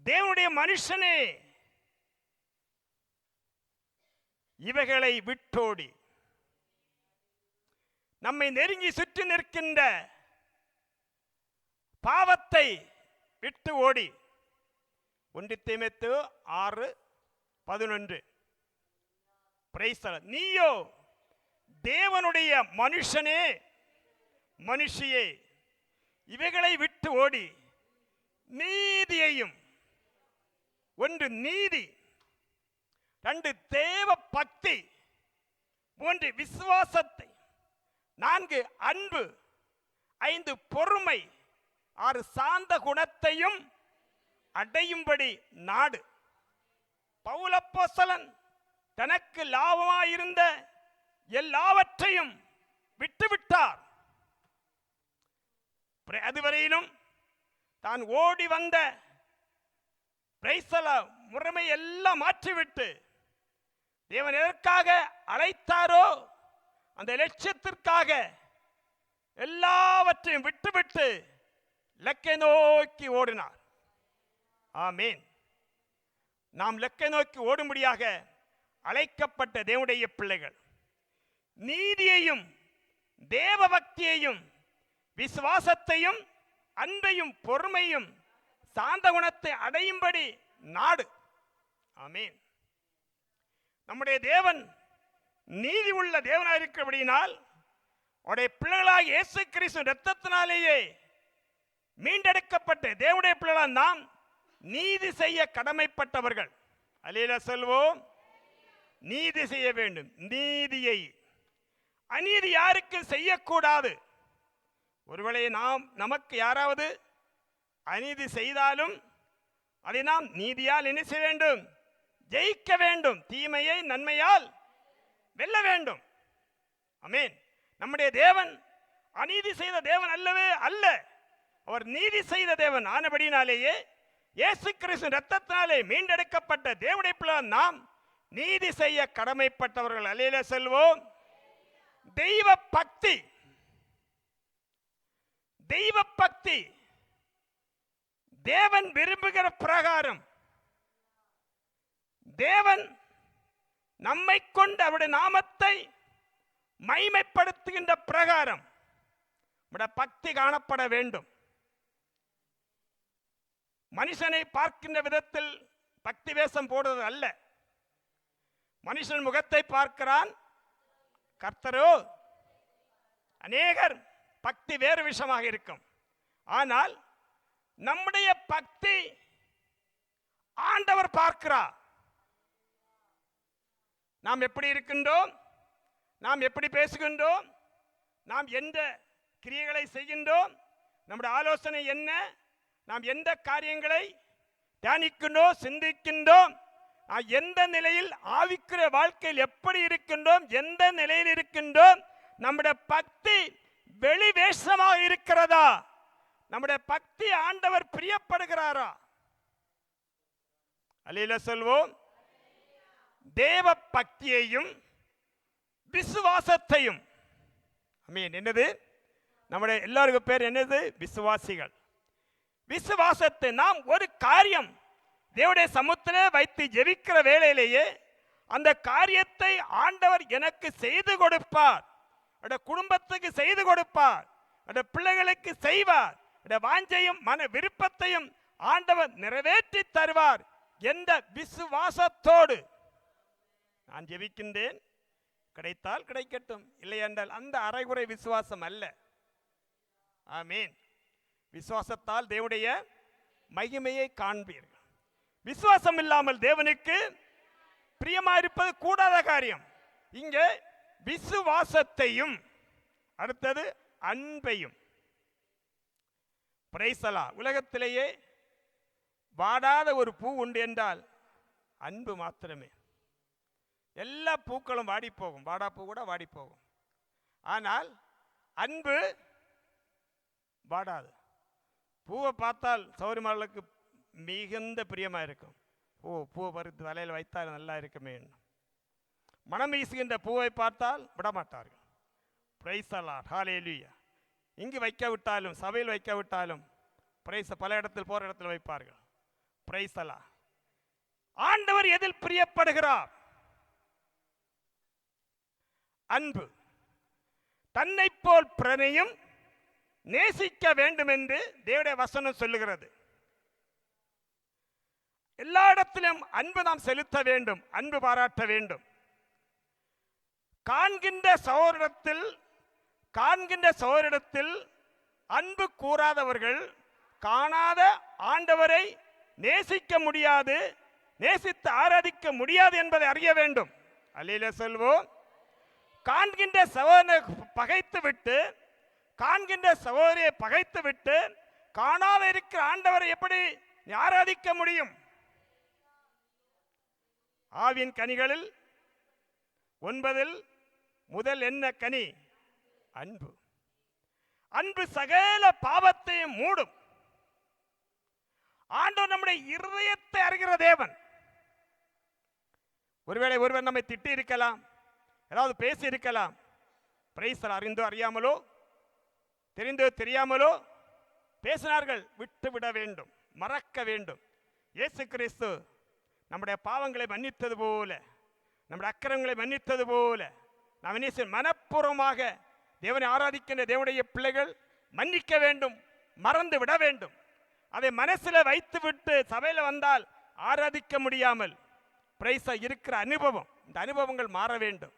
தேவனுடைய மனுஷனே, இவைகளை விட்டோடி நம்மை நெருங்கி சுற்றி நிற்கின்ற பாவத்தை விட்டு ஓடி. 1 தீமோத்தேயு 6:11. நீயோ தேவனுடைய மனுஷனே, மனுஷியே, இவைகளை விட்டு ஓடி நீதியையும், 1 நீதி, 2 தேவ பக்தி, 3 விசுவாசத்தை, 4 அன்பு, 5 பொறுமை, 6 சாந்த குணத்தையும் அடையும்படி நாடு. பவுல் அப்போஸ்தலன் தனக்கு லாபமாயிருந்த எல்லாவற்றையும் விட்டுவிட்டார். அதுவரையிலும் தான் ஓடி வந்த முறைமை எல்லாம் மாற்றிவிட்டு தேவன் எதற்காக அழைத்தாரோ அந்த லட்சியத்திற்காக எல்லாவற்றையும் விட்டுவிட்டு லக்கை நோக்கி ஓடினார். ஆமீன். நாம் லக்கை நோக்கி ஓடும்படியாக அழைக்கப்பட்ட தேவனுடைய பிள்ளைகள் நீதியையும் தேவ பக்தியையும் விசுவாசத்தையும் அன்பையும் பொறுமையும் சாந்த குணத்தை அடையும்படி நாடு. ஆமீன். நம்முடைய தேவன் நீதி உள்ள தேவனாக இருக்கிறபடியினால் அவருடைய பிள்ளைகளாக இயேசு கிறிஸ்து இரத்தத்தினாலேயே மீண்டெடுக்கப்பட்ட தேவனுடைய பிள்ளைகளால் நாம் நீதி செய்ய கடமைப்பட்டவர்கள். அல்லேலூயா சொல்வோம். நீதி செய்ய வேண்டும். நீதியை, அநீதி யாருக்கும் செய்யக்கூடாது. ஒருவேளை நமக்கு யாராவது அநீதி செய்தாலும் அதை நாம் நீதியால் என்ன செய்ய வேண்டும்? ஜெயிக்க வேண்டும். தீமையை நன்மையால் வெல்ல வேண்டும். ஆமென். நம்முடைய தேவன் அநீதி செய்த தேவன் அல்லவே அல்ல. அவர் நீதி செய்த தேவன் ஆனபடினாலேயே இயேசு கிறிஸ்து இரத்தத்தினாலே மீண்டெடுக்கப்பட்ட தேவனுடைய பிள்ளைகள் நாம் நீதி செய்ய கடமைப்பட்டவர்கள். அல்லேலூயா சொல்வோம். தெய்வ பக்தி, தெய்வ பக்தி தேவன் விரும்புகிற பிரகாரம், தேவன் நம்மை கொண்டு அவருடைய நாமத்தை மகிமைப்படுத்துகின்ற பிரகாரம் பக்தி காணப்பட வேண்டும். மனுஷனை பார்க்கின்ற விதத்தில் பக்தி வேஷம் போடுவது அல்ல. மனுஷன் முகத்தை பார்க்கிறான், கர்த்தரோ. அநேகர் பக்தி வேறு விஷயமாக இருக்கும். ஆனால் நம்முடைய பக்தி ஆண்டவர் பார்க்கிறார். நாம் எப்படி இருக்கின்றோம், நாம் எப்படி பேசுகின்றோம், நாம் எந்த கிரியைகளை செய்கின்றோம், நம்முடைய ஆலோசனை என்ன, நாம் எந்த காரியங்களை தியானிக்கின்றோம், சிந்திக்கின்றோம், எந்த நிலையில் ஆவிக்குரிய வாழ்க்கையில் எப்படி இருக்கின்றோம், எந்த நிலையில் இருக்கின்றோம், நம்முடைய பக்தி வெளிவேஷமாக இருக்கிறதா, நம்முடைய பக்தி ஆண்டவர் பிரியப்படுகிறாரா? அல்லேலூயா சொல்வோம். தேவ பக்தியையும் விசுவாசத்தையும், ஆமென். என்னது? நம்முடைய எல்லாருக்கும் பேர் என்னது? விசுவாசிகள். விசுவாசத்தை நாம் ஒரு காரியம் தேவனுடைய சமூகத்திலே வைத்து ஜெபிக்கிற வேளையிலேயே அந்த காரியத்தை ஆண்டவர் எனக்கு செய்து கொடுப்பார், குடும்பத்துக்கு செய்து கொடுப்பார், பிள்ளைகளுக்கு செய்வார், வாஞ்சையும் மன விருப்பத்தையும் ஆண்டவர் நிறைவேற்றி தருவார் என்ற விசுவாசத்தோடு நான் ஜெபிக்கின்றேன். கிடைத்தால் கிடைக்கட்டும், இல்லை என்றால் அந்த அரைகுறை விசுவாசம் அல்ல. ஆமென். விசுவாசத்தால் தேவனுடைய மகிமையை காண்பீர்கள். விசுவாசம் இல்லாமல் தேவனுக்கு பிரியமாயிருப்பது கூடாத காரியம். இங்கே விசுவாசத்தையும் அடுத்தது அன்பையும். Price the Lord. உலகத்திலேயே வாடாத ஒரு பூ உண்டு என்றால் அன்பு மாத்திரமே. எல்லா பூக்களும் வாடி போகும், வாடா பூ கூட வாடி போகும். ஆனால் அன்பு வாடாது. பூவை பார்த்தால் சௌரிமார்களுக்கு மிகுந்த பிரியமாக இருக்கும். பூவை பறித்து தலையில் வைத்தால் நல்லா இருக்குமே. மனம் வீசுகின்ற பூவை பார்த்தால் விடமாட்டார்கள். Price the Lord. ஹல்லேலூயா. இங்கு வைக்க விட்டாலும் சபையில் வைக்க விட்டாலும் பிரைஸ், பல இடத்தில் போகிற இடத்தில் வைப்பார்கள். Price the Lord. ஆண்டவர் எதில் பிரியப்படுகிறார்? அன்பு. தன்னை போல் பிறனையும் நேசிக்க வேண்டும் என்று தேவனுடைய வசனம் சொல்லுகிறது. எல்லா இடத்திலும் அன்பு நாம் செலுத்த வேண்டும், அன்பு பாராட்ட வேண்டும். காண்கின்ற சகோதரிடத்தில் அன்பு கூறாதவர்கள் காணாத ஆண்டவரை நேசிக்க முடியாது, நேசித்து ஆராதிக்க முடியாது என்பதை அறிய வேண்டும். அல்லேலூயா சொல்வோம். காண்கின்ற சகோதரனை பகைத்துவிட்டு, காண்கின்ற சகோதரியை பகைத்துவிட்டு காணாத இருக்கிற ஆண்டவரை எப்படி ஆராதிக்க முடியும்? ஆவியின் கனிகளில் 9 முதல் என்ன கனி? அன்பு. அன்பு சகல பாவத்தையும் மூடும். ஆண்டவர் நம்முடைய இருதயத்தை அறிகிற தேவன். ஒருவேளை ஒருவர் நம்மை திட்டி இருக்கலாம், ஏதாவது பேசி இருக்கலாம். பிரைஸ் அறிந்தோ அறியாமலோ, தெரிந்தோ தெரியாமலோ பேசினார்கள். விட்டுவிட வேண்டும், மறக்க வேண்டும். இயேசு கிறிஸ்து நம்முடைய பாவங்களை மன்னித்தது போல, நம்முடைய அக்கிரமங்களை மன்னித்தது போல, நாம் என்ன மனப்பூர்வமாக தேவனை ஆராதிக்கின்ற தேவனுடைய பிள்ளைகள் மன்னிக்க வேண்டும், மறந்து விட வேண்டும். அதை மனசில் வைத்து விட்டு சபையில் வந்தால் ஆராதிக்க முடியாமல் பிரைஸா இருக்கிற அனுபவம், இந்த அனுபவங்கள் மாற வேண்டும்.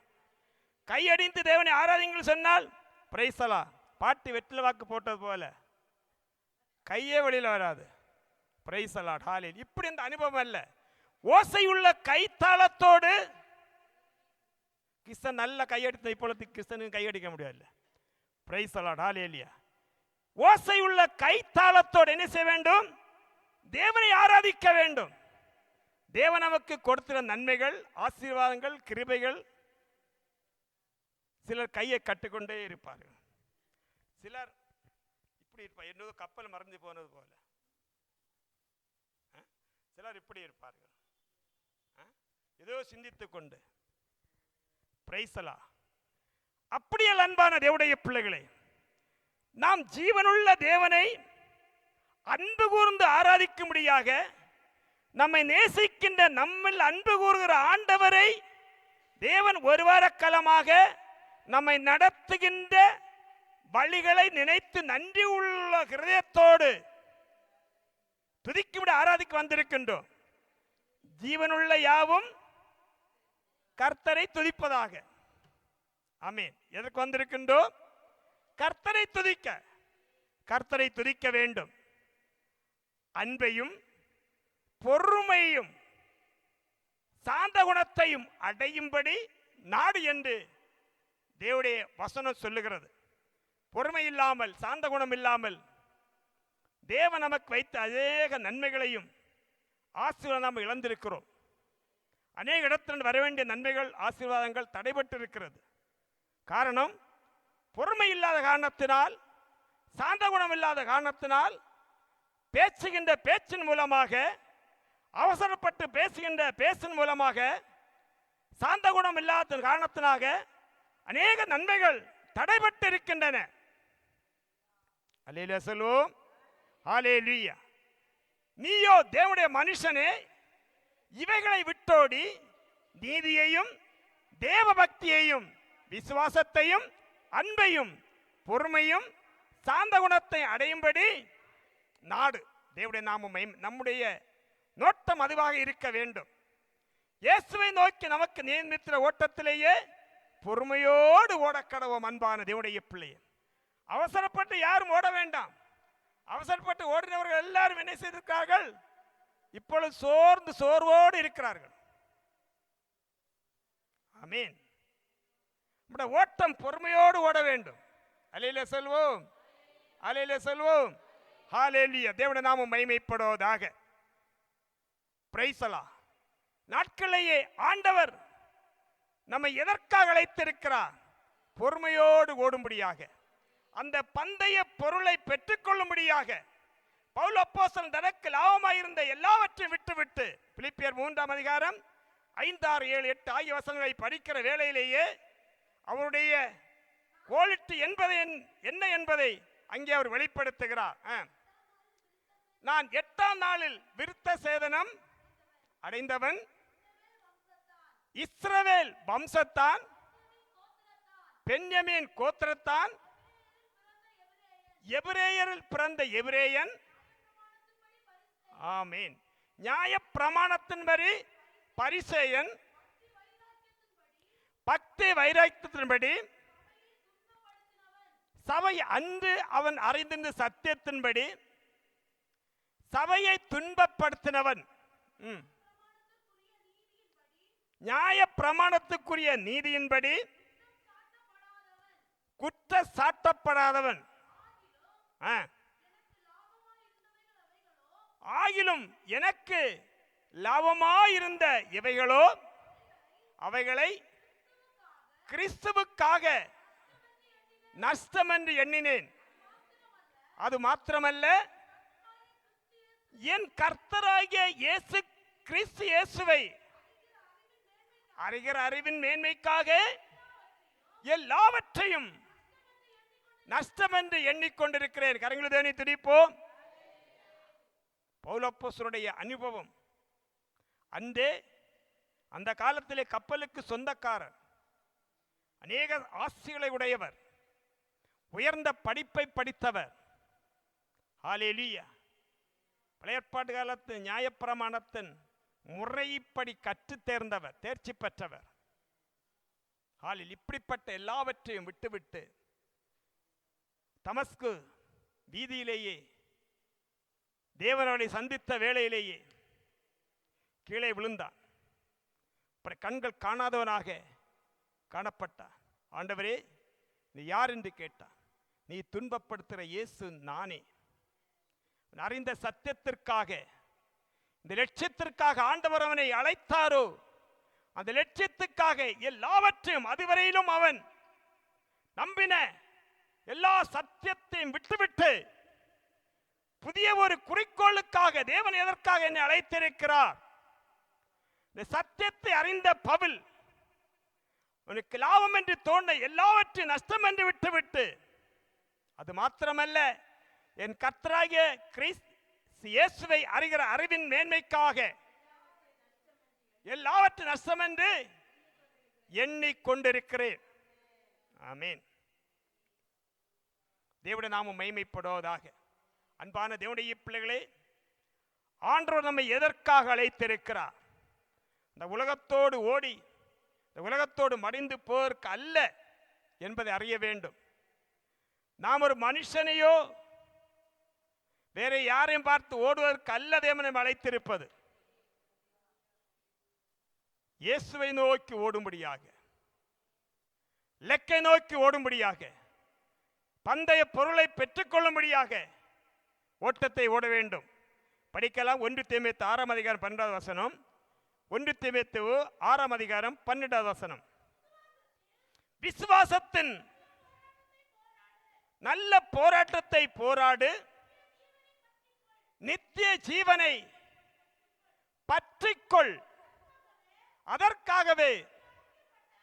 கையடிந்து தேவனை ஆராதிங்கள் சொன்னால் பிரைஸலா பாட்டி வெற்றில வாக்கு போட்டது போல கையே வெளியில் வராது. பிரைஸலா ஹாலில் இப்படி இந்த அனுபவம் அல்ல. ஓசையுள்ள கைத்தாளத்தோடு கிறிஸ்தன் நல்ல கையடித்த இப்பொழுது கிறிஸ்தனுக்கு கையடிக்க முடியாது. பிரைஸலா ஹalleluya. ஓசையுள்ள கைத்தாளத்தோடு என்ன செய்ய வேண்டும்? தேவனை ஆராதிக்க வேண்டும். தேவன் நமக்கு கொடுத்த நன்மைகள், ஆசீர்வாதங்கள், கிருபைகள். சிலர் கையை கட்டுக்கொண்டே இருப்பார்கள். சிலர் இப்படி இருப்பார், என்னதோ கப்பல் மறைஞ்சு போனது போல. சிலர் இப்படி இருப்பார்கள், ஏதோ சிந்தித்துக் கொண்டு. பிரைஸலா. அப்படியே அன்பான தேவனுடைய பிள்ளைகளை, நாம் ஜீவனுள்ள தேவனை அன்பு கூர்ந்து ஆராதிக்கும்படியாக நம்மை நேசிக்கின்ற, நம்மில் அன்பு கூறுகிற ஆண்டவரை தேவன் ஒரு வார காலமாக நம்மை நடத்துகின்ற வழிகளை நினைத்து நன்றி உள்ள ஹிருதயத்தோடு துதிக்கும்படி ஆராதிக்க வந்திருக்கின்றோம். ஜீவனுள்ள யாவும் கர்த்தரை துதிப்பதாக. ஆமென். எதற்கு வந்திருக்கின்றோம்? கர்த்தரை துதிக்க. கர்த்தரை துதிக்க வேண்டும். அன்பையும் பொறுமையும் சாந்த குணத்தையும் அடையும்படி நாடு என்று தேவனுடைய வசனம் சொல்லுகிறது. பொறுமை இல்லாமல், சாந்த குணம் இல்லாமல் தேவன் நமக்கு வைத்த அநேக நன்மைகளையும் ஆசீர்வாதம் நாம் இழந்திருக்கிறோம். அநேக இடத்தில் வர வேண்டிய நன்மைகள், ஆசீர்வாதங்கள் தடைபட்டு இருக்கிறது. காரணம், பொறுமை இல்லாத காரணத்தினால், சாந்த குணம் இல்லாத காரணத்தினால், பேசுகின்ற பேச்சின் மூலமாக, அவசரப்பட்டு பேசுகின்ற பேச்சின் மூலமாக, சாந்த குணம் இல்லாத காரணத்தினாக அநேக நன்மைகள் தடைபட்டு இருக்கின்றன. அல்லேலூயா சொல்வோம். அல்லேலூயா. நீயோ தேவனுடைய மனுஷனே, இவைகளை விட்டோடி நீதியையும் தேவ பக்தியையும் விசுவாசத்தையும் அன்பையும் பொறுமையும் சாந்த குணத்தை அடையும்படி நாடு. தேவனுடைய நாமம் நம்முடைய நோட்டம் அதுவாக இருக்க வேண்டும். இயேசுவை நோக்கி நமக்கு நியமித்த ஓட்டத்திலேயே பொறுமையோடு ஓடக்கடவோம். அன்பான தேவனுடைய பிள்ளையே, அவசரப்பட்டு யாரும் ஓட வேண்டாம். அவசரப்பட்டு ஓடினவர்கள் எல்லாரும் என்ன செய்திருக்கிறார்கள்? இப்பொழுது சோர்வோடு இருக்கிறார்கள். ஆமீன். நம்முடைய ஓட்டம் பொறுமையோடு ஓட வேண்டும். அல்லேலூயா சொல்வோம். அல்லேலூயா சொல்வோம். ஹல்லேலூயா. தேவனுடைய நாமம் மகிமைப்படுவதாக. Praise the Lord. நாட்களிலேயே ஆண்டவர் நம்மை எதற்காக அழைத்திருக்கிறார்? பொறுமையோடு ஓடும்படியாக, அந்த பந்தய பொருளை பெற்றுக்கொள்ளும்படியாக. பவுல் அப்போஸ்தலன் தனக்கு லாபமாயிருந்த எல்லாவற்றையும் விட்டுவிட்டு, பிலிப்பியர் 3 அதிகாரம் 5, 6, 7, 8 ஆகிய வசனங்களை படிக்கிற வேளையிலேயே அவருடைய குவாலிட்டி என்ன என்பதை அங்கே அவர் வெளிப்படுத்துகிறார். நான் 8ஆம் நாளில் விருத்த சேதனம் அடைந்தவன், இஸ்ரவேல் வம்சத்தான், பென்யமீன் கோத்திரத்தான், எபிரேயரில் பிறந்த எபிரேயன். ஆமீன். நியாய பிரமாணத்தின்படி பரிசேயன், பக்தி வைராக்கியத்தின்படி சபை அன்று அவன் அறிந்திருந்த சத்தியத்தின்படி சபையை துன்பப்படுத்தினவன். நியாய பிரமாணத்துக்குரிய நீதியின்படி குற்ற சாட்டப்படாதவன். ஆகிலும் எனக்கு லாபமாயிருந்த இவைகளோ அவைகளை கிறிஸ்துவுக்காக நஷ்டம் என்று எண்ணினேன். அது மாத்திரமல்ல, என் கர்த்தராகிய இயேசு கிறிஸ்து இயேசுவை அறிகிற அறிவின் மேன்மைக்காக எல்லாவற்றையும் நஷ்டம் என்று எண்ணிக்கொண்டிருக்கிறேன். கரங்களை தேனி துதிப்போம். பவுல் அப்போஸ்தலனுடைய அனுபவம். அன்றே அந்த காலத்திலே கப்பலுக்கு சொந்தக்காரர், அநேக ஆசிகளை உடையவர், உயர்ந்த படிப்பை படித்தவர். ஹல்லேலூயா. பழைய ஏற்பாட்டு காலத்து நியாயப்பிரமாணத்தின் முறைப்படி கற்று தேர்ந்தவர், தேர்ச்சி பெற்றவர். இப்படிப்பட்ட எல்லாவற்றையும் விட்டுவிட்டு தமஸ்கு வீதியிலேயே தேவனை சந்தித்த வேளையிலேயே கீழே விழுந்தான். கண்கள் காணாதவனாக காணப்பட்டான். ஆண்டவரே, நீ யார் என்று கேட்டான். நீ துன்பப்படுத்துகிற இயேசு நானே. அறிந்த சத்தியத்திற்காக, இந்த லட்சியத்திற்காக ஆண்டவர் அவனை அழைத்தாரோ, அந்த லட்சியத்துக்காக எல்லாவற்றையும் அதுவரையிலும் அவன் நம்பின எல்லா சத்தியத்தையும் விட்டுவிட்டு புதிய ஒரு குறிக்கோளுக்காக தேவன் எதற்காக என்னை அழைத்திருக்கிறார்? இந்த சத்தியத்தை அறிந்த பவுல் உனக்கு லாபம் என்று தோன்ற எல்லாவற்றையும் நஷ்டம் என்று விட்டுவிட்டு, அது மாத்திரமல்ல, என் கர்த்தராகிய கிறிஸ்து இயேசுவை அறிகிற அறிவின் மேன்மைக்காக எல்லாவற்றையும் நஷ்டம் என்று எண்ணிக்கொண்டிருக்கிறேன். ஆமீன். தேவனுடைய நாமம் மகிமைப்படுவதாக. அன்பான தேவனுடைய பிள்ளைகளே, ஆண்டவர் நம்மை எதற்காக அழைத்திருக்கிறார்? இந்த உலகத்தோடு ஓடி இந்த உலகத்தோடு மடிந்து போவதற்கு அல்ல என்பதை அறிய வேண்டும். நாம் ஒரு மனுஷனையோ வேற யாரையும் பார்த்து ஓடுவதற்கு அல்ல தேவன் அழைத்திருப்பது. இயேசுவை நோக்கி ஓடும்படியாக, இலக்கை நோக்கி ஓடும்படியாக, பந்தய பொருளை பெற்றுக்கொள்ளும்படியாக ஓட்டத்தை ஓட வேண்டும். படிக்கலாம். 1 தீமோத்தேயு 6ஆம் அதிகாரம் 12வது வசனம். 1 தீமோத்தேயு 6ஆம் அதிகாரம் 12வது வசனம். விசுவாசத்தின் நல்ல போராட்டத்தை போராடு, நித்திய ஜீவனை பற்றிக்கொள், அதற்காகவே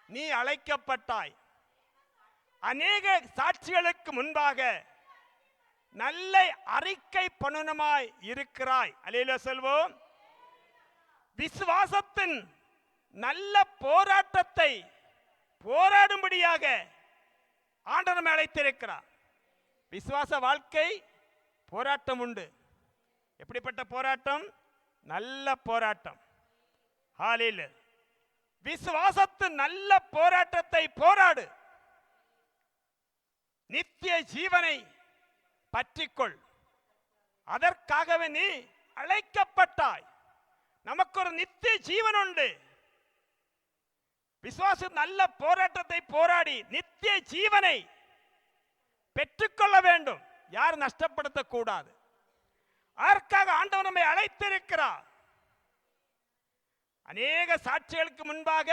நீ அழைக்கப்பட்டாய். அநேக சாட்சிகளுக்கு முன்பாக நல்ல அறிக்கை பண்ணுமாய் இருக்கிறாய். அல்லேலூயா சொல்வோம். விசுவாசத்தின் நல்ல போராட்டத்தை போராடும்படியாக ஆண்டவர் அழைத்திருக்கிறார். விசுவாச வாழ்க்கை போராட்டம் உண்டு. எப்படிப்பட்ட போராட்டம்? நல்ல போராட்டம். ஹalleluya. விசுவாசத்தின் நல்ல போராட்டத்தை போராடு, நித்திய ஜீவனை பற்றிக்கொள், அதற்காகவே நீ அழைக்கப்பட்டாய். நமக்கு ஒரு நித்திய ஜீவன் உண்டு. விசுவாச நல்ல போராட்டத்தை போராடி நித்திய ஜீவனை பெற்றுக்கொள்ள வேண்டும். யார் நஷ்டப்படுத்தக்கூடாது. அதற்காக ஆண்டவர் நம்மை அழைத்திருக்கிறார். அநேக சாட்சிகளுக்கு முன்பாக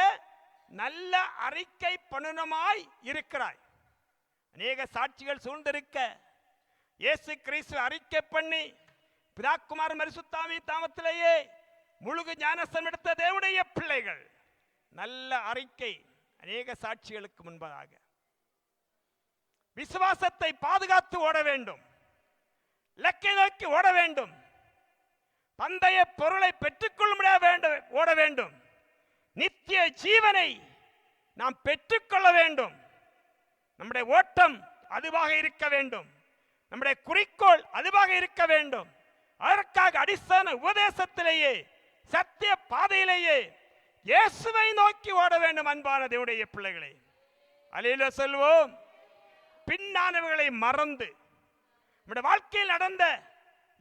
நல்ல அறிக்கை பண்ணுமாய் இருக்கிறாய். அநேக சாட்சிகள் சூழ்ந்திருக்க இயேசு கிறிஸ்து அறிக்கை பண்ணி பிதாக்குமார் பரிசுத்தாவி தாமத்திலேயே முழுகு ஞானஸ்நானம் எடுத்த தேவனுடைய பிள்ளைகள். நல்ல அறிக்கை அநேக சாட்சிகளுக்கு முன்பதாக. விசுவாசத்தை பாதுகாத்து ஓட வேண்டும், இலக்கை நோக்கி ஓட வேண்டும், பந்தய பொருளை பெற்றுக்கொள்ள ஓட வேண்டும், நித்திய ஜீவனை நாம் பெற்றுக்கொள்ள வேண்டும். நம்முடைய ஓட்டம் அதுவாக இருக்க வேண்டும், நம்முடைய குறிக்கோள் அதுவாக இருக்க வேண்டும். அதற்காக அடிஸ்தான உபதேசத்திலேயே சத்திய பாதையிலேயே இயேசுவை நோக்கி ஓட வேண்டும். அன்பான தேவனுடைய பிள்ளைகளை, அல்லேலூயா சொல்வோம். பின்னானவர்களை மறந்து நம்முடைய வாழ்க்கையில் நடந்த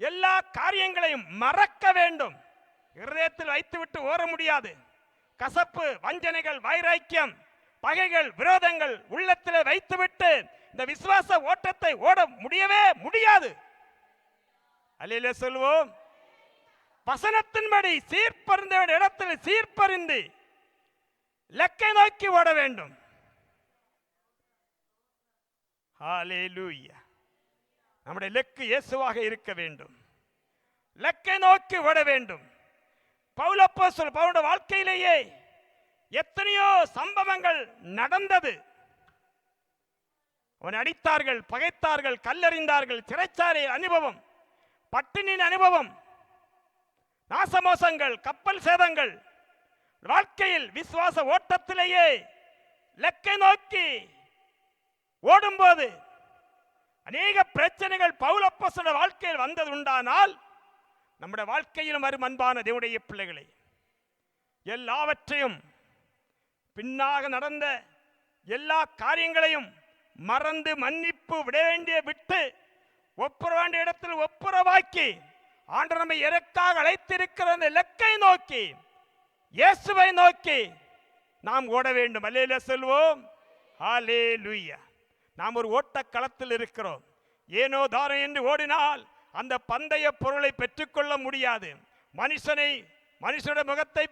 எல்லா காரியங்களையும் மறக்க வேண்டும். இருதயத்தில் வைத்துவிட்டு ஓட முடியாது. கசப்பு, வஞ்சனைகள், வைராக்கியம், பகைகள், விரோதங்கள் உள்ளத்தில் வைத்துவிட்டு இந்த விசுவாச ஓட்டத்தை ஓட முடியவே முடியாது. அல்லேலூயா சொல்வோம். வசனத்தின்படி சீர்பறிந்த இடத்தில் சீர்பறிந்து இலக்கை நோக்கி ஓட வேண்டும். ஹல்லேலூயா. நம்முடைய இலக்கு இயேசுவாக இருக்க வேண்டும். இலக்கை நோக்கி ஓட வேண்டும். பவுல் அப்போஸ்தலன் பவுலுடைய வாழ்க்கையிலேயே எத்தனையோ சம்பவங்கள் நடந்தது. அவனை அடித்தார்கள், பகைத்தார்கள், கல்லெறிந்தார்கள், சிறைச்சாலை அனுபவம், பட்டினியின் அனுபவம், நாசமோசங்கள், கப்பல் சேதங்கள். வாழ்க்கையில் விசுவாச ஓட்டத்திலேயே இலக்கை நோக்கி ஓடும்போது அநேக பிரச்சனைகள் பவுல் அப்போஸ்தலன் வாழ்க்கையில் வந்தது உண்டானால் நம்முடைய வாழ்க்கையிலும் வரும். அன்பான தேவனுடைய பிள்ளைகளை, எல்லாவற்றையும் பின்னாக நடந்த எல்லா காரியங்களையும் மறந்து மன்னிப்பு விட வேண்டிய விட்டு ஒப்புர வேண்டிய இடத்தில் ஒப்புரவாக்கி ஆண்டவர் நம்மை எதற்காக அழைத்திருக்கிற அந்த இலக்கை நோக்கி இயேசுவை நோக்கி நாம் ஓட வேண்டும். அல்லேலூயா சொல்வோம். ஹல்லேலூயா. நாம் ஒரு ஓட்ட களத்தில் இருக்கிறோம். ஏனோ தாரம் என்று ஓடினால் அந்த பந்தய பொருளை பெற்றுக்கொள்ள முடியாது. மனுஷனுடைய முகத்தை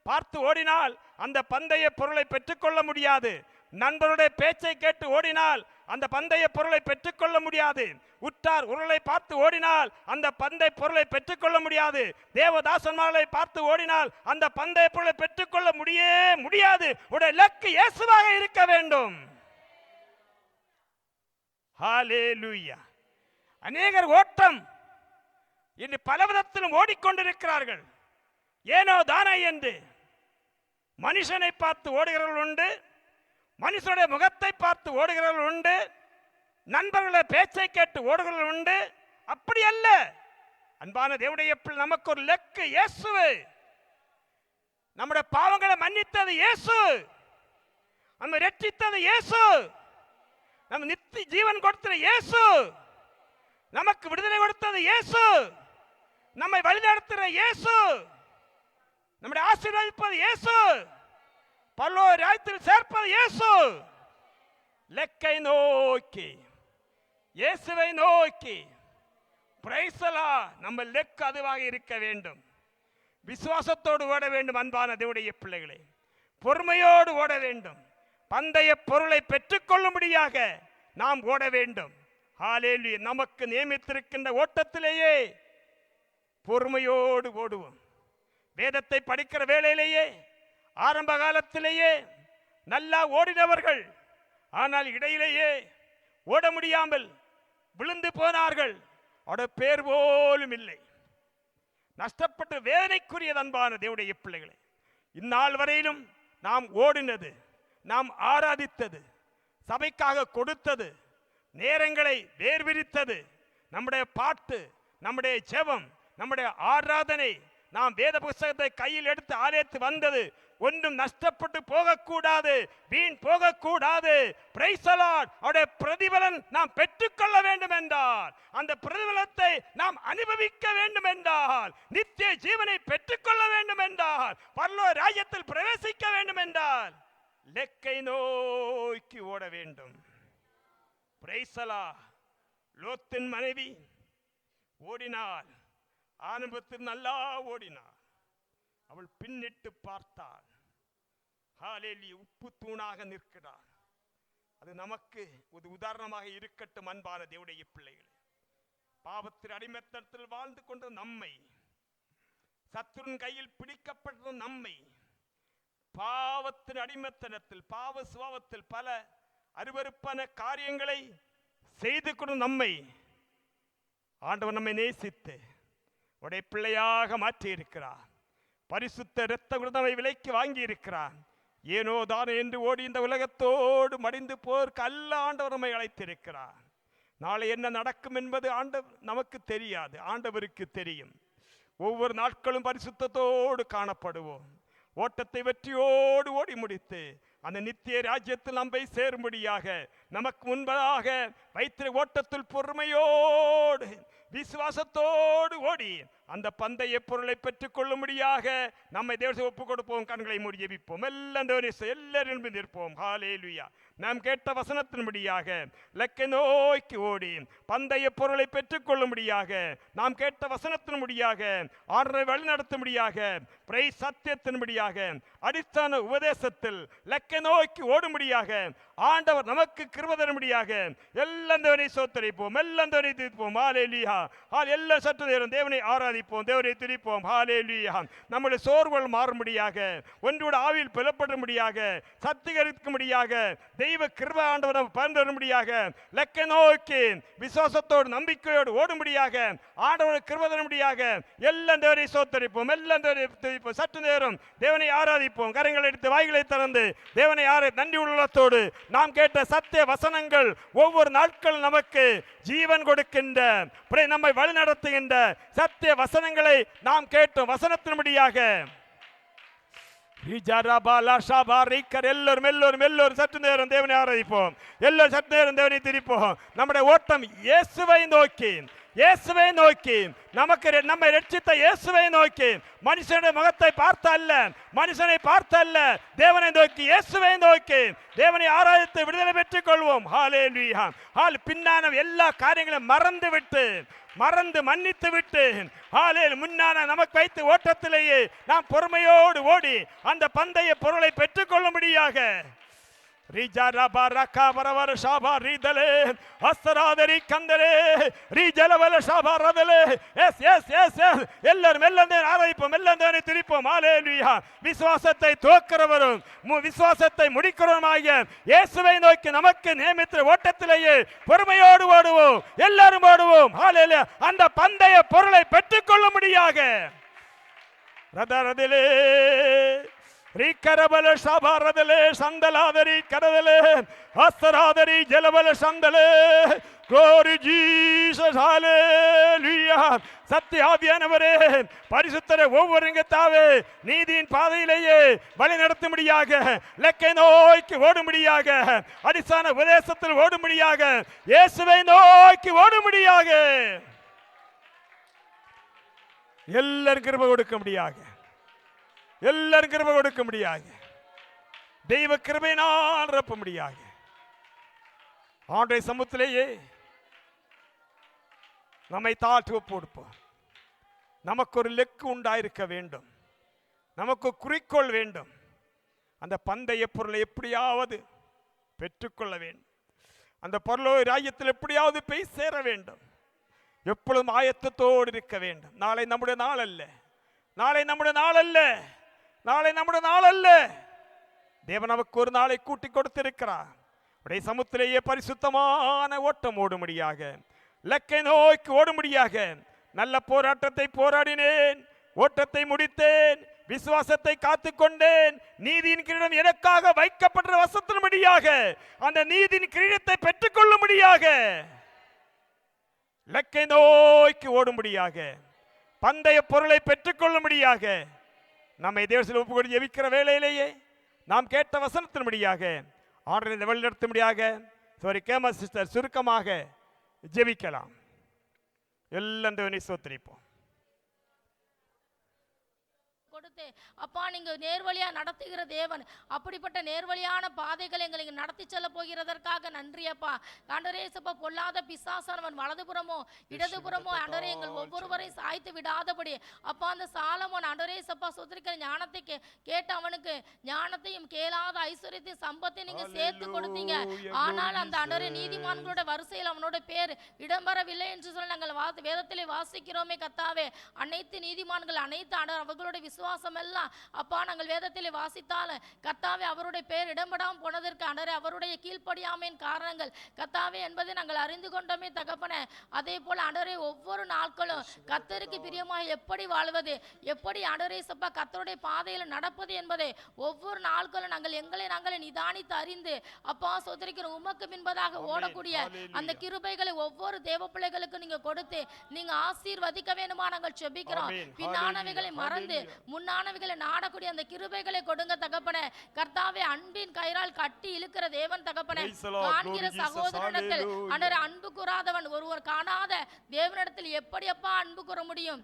பார்த்து ஓடினால் அந்த பந்தய பொருளை பெற்றுக்கொள்ள முடியாது. நண்பருடைய பேச்சை கேட்டு ஓடினால் அந்த பந்தய பொருளை பெற்றுக்கொள்ள முடியாது. உற்றார் உருளை பார்த்து ஓடினால் அந்த பந்தய பொருளை பெற்றுக்கொள்ள முடியாது. தேவதாசன்மார்களை பார்த்து ஓடினால் அந்த பந்தய பொருளை பெற்றுக்கொள்ள முடியாது. உடைய இலக்கு இயேசுவாக இருக்க வேண்டும். ஹல்லேலூயா. அநேகர் ஓட்டம் இன்று பலவிதத்திலும் ஓடிக்கொண்டிருக்கிறார்கள். ஏனோ தானே என்று மனுஷனை பார்த்து ஓடுகிறவர்கள் உண்டு, மனுஷனுடைய முகத்தை பார்த்து ஓடுகிறவர்கள் உண்டு, நண்பர்களுடைய பேச்சை கேட்டு ஓடுகிறவர்கள் உண்டு. அப்படி அல்ல. அன்பான தேவனுடைய பிள்ளை, நமக்கு ஒரு இலக்கு இயேசு. நம்முடைய பாவங்களை மன்னித்தது இயேசு, நம்ம ரட்சித்தது இயேசு, நம்ம நித்திய ஜீவன் கொடுத்தது இயேசு. நமக்கு விடுதலை கொடுத்தது இயேசு, நம்மை வழிநடத்துகிற இயேசு, நம்முடைய ஆசீர்வதிப்பது இயேசு, பரலோக ராஜ்யத்தில் சேர்ப்பது இயேசு. லெக்கை நோக்கி, இயேசுவை நோக்கி, பிரைஸ் தி லார்ட். நம்ம லெக் அதுவாக இருக்க வேண்டும். விசுவாசத்தோடு ஓட வேண்டும். அன்பான தேவனுடைய பிள்ளைகளே, பொறுமையோடு ஓட வேண்டும். பந்தய பொருளை பெற்றுக்கொள்ளும்படியாக நாம் ஓட வேண்டும். ஹல்லேலூயா. நமக்கு நியமித்திருக்கின்ற ஓட்டத்திலேயே பொறுமையோடு ஓடுவோம். வேதத்தை படிக்கிற வேளையிலேயே ஆரம்ப காலத்திலேயே நல்லா ஓடினவர்கள், ஆனால் இடையிலேயே ஓட முடியாமல் விழுந்து போனார்கள். அவருடைய பேர் போலும் இல்லை. நஷ்டப்பட்டு வேதனைக்குரியது. அன்பான தேவனுடைய பிள்ளைகளே, இந்நாள் வரையிலும் நாம் ஓடினது, நாம் ஆராதித்தது, சபைக்காக கொடுத்தது, நேரங்களை வேர்விரித்தது, நம்முடைய பாட்டு, நம்முடைய ஜெபம், நம்முடைய ஆராதனை, நாம் வேத புத்தகத்தை கையில் எடுத்து ஆலயத்து வந்தது ஒன்றும் நஷ்டப்பட்டு போகக்கூடாது, வீண் போகக்கூடாது. Price the Lord. அவருடைய பிரதிபலன் நாம் பெற்றுக்கொள்ள வேண்டும் என்றால், அந்த பிரதிபலத்தை நாம் அனுபவிக்க வேண்டும் என்றால், நித்திய ஜீவனை பெற்றுக்கொள்ள வேண்டும் என்றால், பரலோக ராஜ்யத்தில் பிரவேசிக்க வேண்டும் என்றால், லெக்கை நோக்கி ஓட வேண்டும். Praise the Lord. லோத்தின் மனைவி ஓடினாள், ஆரம்பத்தில் நல்லா ஓடினாள். அவள் பின்னிட்டு பார்த்தாள். ஹல்லேலூயா. உப்பு தூணாக நிற்கிறாள். அது நமக்கு ஒரு உதாரணமாக இருக்கட்டும். அன்பான தேவனுடைய பிள்ளைகளே, பாவத்தின் அடிமைத்தனத்தில் வாழ்ந்து கொண்ட நம்மை, சத்துருவின் கையில் பிடிக்கப்பட்ட நம்மை, பாவத்தின் அடிமைத்தனத்தில், பாவ சுபாவத்தில் பல அருவருப்பான காரியங்களை செய்து கொண்ட நம்மை ஆண்டவர் நம்மை நேசித்து உடைய பிள்ளையாக மாற்றி இருக்கிறார். பரிசுத்த இரத்த விருதமை விலைக்கு வாங்கி இருக்கிறார். ஏனோ தானே என்று ஓடி இந்த உலகத்தோடு மடிந்து போர்க்கு அல்ல ஆண்டவர் நம்மை அழைத்திருக்கிறார். நாளை என்ன நடக்கும் என்பது நமக்கு தெரியாது, ஆண்டவருக்கு தெரியும். ஒவ்வொரு நாட்களும் பரிசுத்தத்தோடு காணப்படுவோம். ஓட்டத்தை வெற்றியோடு ஓடி முடித்து அந்த நித்திய ராஜ்யத்தில் நம்மை சேரும்படியாக நமக்கு முன்பதாக வைத்திர ஓட்டத்தில் பொறுமையோடு விசுவாசத்தோடு ஓடி அந்த பந்தய பொருளை பெற்றுக் கொள்ளும்படியாக நம்மை தேவனை ஒப்புக் கொடுப்போம். கண்களை மூடி ஜெபிப்போம். எல்லாரும் நிற்போம். ஹல்லேலூயா. நாம் கேட்ட வசனத்தின்படியாக லெக்கை நோக்கி ஓடி பந்தய பொருளை பெற்றுக் கொள்ளும்படியாக, நாம் கேட்ட வசனத்தின்படியாக, ஆண்டவரை வழிநடத்தும்படியாக, பிரைஸ் சத்தியத்தின்படியாக, அடிஸ்தான உபதேசத்தில் லெக்கை நோக்கி ஓடும்படியாக ஆண்டவர் நமக்கு கிருபை தரும்படியாக எல்லாம் தேவனை சோத்தரிப்போம். எல்லாம் தேவனை துதிப்போம். ஹல்லேலூயா. எல்லாம் சற்று நேரம் தேவனை ஆராதிப்போம், தேவனை துதிப்போம். ஹல்லேலூயா. நம்முடைய சோர்வுகள் மாறும்படியாக, ஒன்றோட ஆவியில் பெறப்படும்படியாக, சத்திகரிக்கும்படியாக, தெய்வ கிருபை ஆண்டவர் பகிர்ந்து வரும்படியாக, லெக்கை நோக்கி விசுவாசத்தோடு நம்பிக்கையோடு ஓடும்படியாக ஆண்டவர் கிருபை தரும்படியாக எல்லாம் தேவனை சோத்தரிப்போம். எல்லாம் தேவனை துதிப்போம். சற்று நேரம் தேவனை ஆராதிப்போம். கரங்களை எடுத்து வாய்களை திறந்து தேவனை நன்றி உள்ளத்தோடு நாம் கேட்ட சத்திய வசனங்கள் ஒவ்வொரு நாட்கள் நமக்கு ஜீவன் கொடுக்கின்ற, நம்மை வழி நடத்துகின்ற சத்திய வசனங்களை நாம் கேட்டோம். வசனத்தின்படியாக எல்லோரும் சற்று நேரம் தேவனை ஆராதிப்போம். எல்லோரும் சற்று நேரம் தேவனை திரிப்போம். நம்முடைய ஓட்டம் இயேசுவை நோக்கி, இயேசுவை நோக்கி, நம்மை ரட்சித்த இயேசுவை நோக்கி, மனுஷனுடைய முகத்தை பார்த்த அல்ல, மனுஷனை பார்த்த அல்ல, தேவனை நோக்கி, இயேசுவை நோக்கி தேவனை ஆராதித்து விடுதலை பெற்றுக் கொள்வோம். ஹல்லேலூயா. பின்னான எல்லா காரியங்களும் மறந்து மன்னித்து விட்டு முன்னான நமக்கு வைத்து ஓட்டத்திலேயே நாம் பொறுமையோடு ஓடி அந்த பந்தய பொருளை பெற்றுக் கொள்ளும்படியாக விசுவாசத்தை தோக்கிறவரும் விசுவாசத்தை முடிக்கிறவருமாகிய இயேசுவை நோக்கி நமக்கு நியமித்த ஓட்டத்திலேயே பொறுமையோடு ஓடுவோம். எல்லாரும் ஓடுவோம். அந்த பந்தய பொருளை பெற்றுக் கொள்ளும்படியாக ரதரதிலே ரீக்கரபல ஷபாரதலே சந்தலாதரி கரதலே அஸ்தராதரி ஜலபல சந்தலே Glory Jesus, hallelujah. சத்திய ஆவியானவரே, பரிசுத்தரே, ஒவ்வொரு தாவே நீதியின் பாதையிலேயே வழி நடத்தும்படியாக, லக்கை நோக்கி ஓடும்படியாக, அடிசான உபதேசத்தில் ஓடும்படியாக, இயேசுவை நோக்கி ஓடும்படியாக எல்லாரும் கிருபை கொடுக்க முடியாக, எல்லாரும் கிருபை கொடுக்க முடியாக, தெய்வ கிருபையினால் நிரப்ப முடியாக. ஆண்டை சமூகத்திலேயே நம்மை தாழ்த்தி ஒப்புடுப்போம். நமக்கு ஒரு லெக்கு உண்டாயிருக்க வேண்டும், நமக்கு குறிக்கோள் வேண்டும். அந்த பந்தய பொருளை எப்படியாவது பெற்றுக்கொள்ள வேண்டும். அந்த பொருளோட ராஜ்யத்தில் எப்படியாவது போய் சேர வேண்டும். எப்பொழுதும் ஆயத்தத்தோடு இருக்க வேண்டும். நாளை நம்முடைய நாள் அல்ல, நாளை நம்முடைய நாள் அல்ல, நாளை நம்முடைய நாள் அல்ல. தேவன் நமக்கு ஒரு நாளை கூட்டி கொடுத்திருக்கிறார். உடைய சமுத்திலேயே பரிசுத்தமான ஓட்டம் ஓடும்படியாக, லக்கை நோக்கி ஓடும்படியாக, நல்ல போராட்டத்தை போராடினேன், ஓட்டத்தை முடித்தேன், விசுவாசத்தை காத்துக்கொண்டேன், நீதியின் கிரீடம் எனக்காக வைக்கப்பட்ட வசத்தின்படியாக அந்த நீதியின் கிரீடத்தை பெற்றுக்கொள்ளும்படியாக, லக்கை நோக்கி ஓடும்படியாக, பந்தய பொருளை பெற்றுக்கொள்ளும்படியாக நம்மை தேவத்தில் ஒப்புக்கொண்டு ஜெபிக்கிற வேளையிலேயே நாம் கேட்ட வசனத்தின்படியாக ஆர்டரை வழிநடத்தும்படியாக கேம சிஸ்டர் சுருக்கமாக ஜெபிக்கலாம். எல்லாம் தேவனை ஸ்தோத்திரிப்போம். கொடுத்து அப்பா நீங்க நேர்வழியா நடத்துகிற தேவன், அப்படிப்பட்ட நேர்வழியான பாதைகளை எங்களுக்கு நடத்தி செல்ல போகிறதற்காக நன்றி அப்பா. ஆண்டவரே இயேசுப்பா, பொல்லாத பிசாசானவன் வலதுபுறமோ இடதுபுறமோ ஆண்டவரே எங்கள் ஒவ்வொருவரை சாய்த்து விடாதபடி அப்பா, அந்த சாலமோன் ஆண்டவரே இயேசுப்பா சுத்திரிக்கிற ஞானத்தை கேட்டு அவனுக்கு ஞானத்தையும் கேளாத ஐஸ்வர்யத்தையும் சம்பத்தையும் நீங்க சேர்த்து கொடுத்தீங்க. ஆனால் அந்த ஆண்டவரே நீதிமான்களோட வரிசையில் அவனோட பேர் இடம்பெறவில்லை என்று சொல்லி நாங்கள் வேதத்திலே வாசிக்கிறோமே கர்த்தாவே. அனைத்து நீதிமான்கள் அனைத்து ஆண்டவர் அவர்களுடைய விசுவாசம் எல்லாம் அப்பா நாங்கள் வேதத்திலே வாசித்தால் கர்த்தாவே அவருடைய பெயர் இடம்படாமல் போனதற்கு ஆண்டவரே அவருடைய கீழ்ப்படியாமையின் காரணங்கள் கர்த்தாவே என்பதை நாங்கள் அறிந்து கொண்டோமே தகப்பனே. அதே போல ஆண்டவரே ஒவ்வொரு நாட்களும் கர்த்தருக்கு பிரியமாக எப்படி வாழ்வது, எப்படி ஆண்டவரே சப்பா கர்த்தருடைய பாதையில் நடப்பது என்பதை ஒவ்வொரு நாட்களும் நாங்கள் எங்களை நாங்களே நிதானித்து அறிந்து அப்பா சோதரிக்கிற உமக்கு பின்பதாக ஓடக்கூடிய அந்த கிருபைகளை ஒவ்வொரு தேவ பிள்ளைகளுக்கு நீங்க கொடுத்து நீங்க ஆசீர்வதிக்க வேண்டுமா நாங்கள் செபிக்கிறோம். பின்னானவைகளை மறந்து முன்னானவைகளை நாடக்கூடிய அந்த கிருபைகளை கொடுங்க தகப்பனே. கர்த்தாவே அன்பின் கயிறால் கட்டி இழுக்கிற தேவன் தகப்பனே. காண்கிற சகோதரனிடத்தில் ஆண்டவரே அன்பு கூறாதவன் ஒருவர் காணாத தேவனிடத்தில் எப்படி அப்பா அன்பு கூற முடியும்?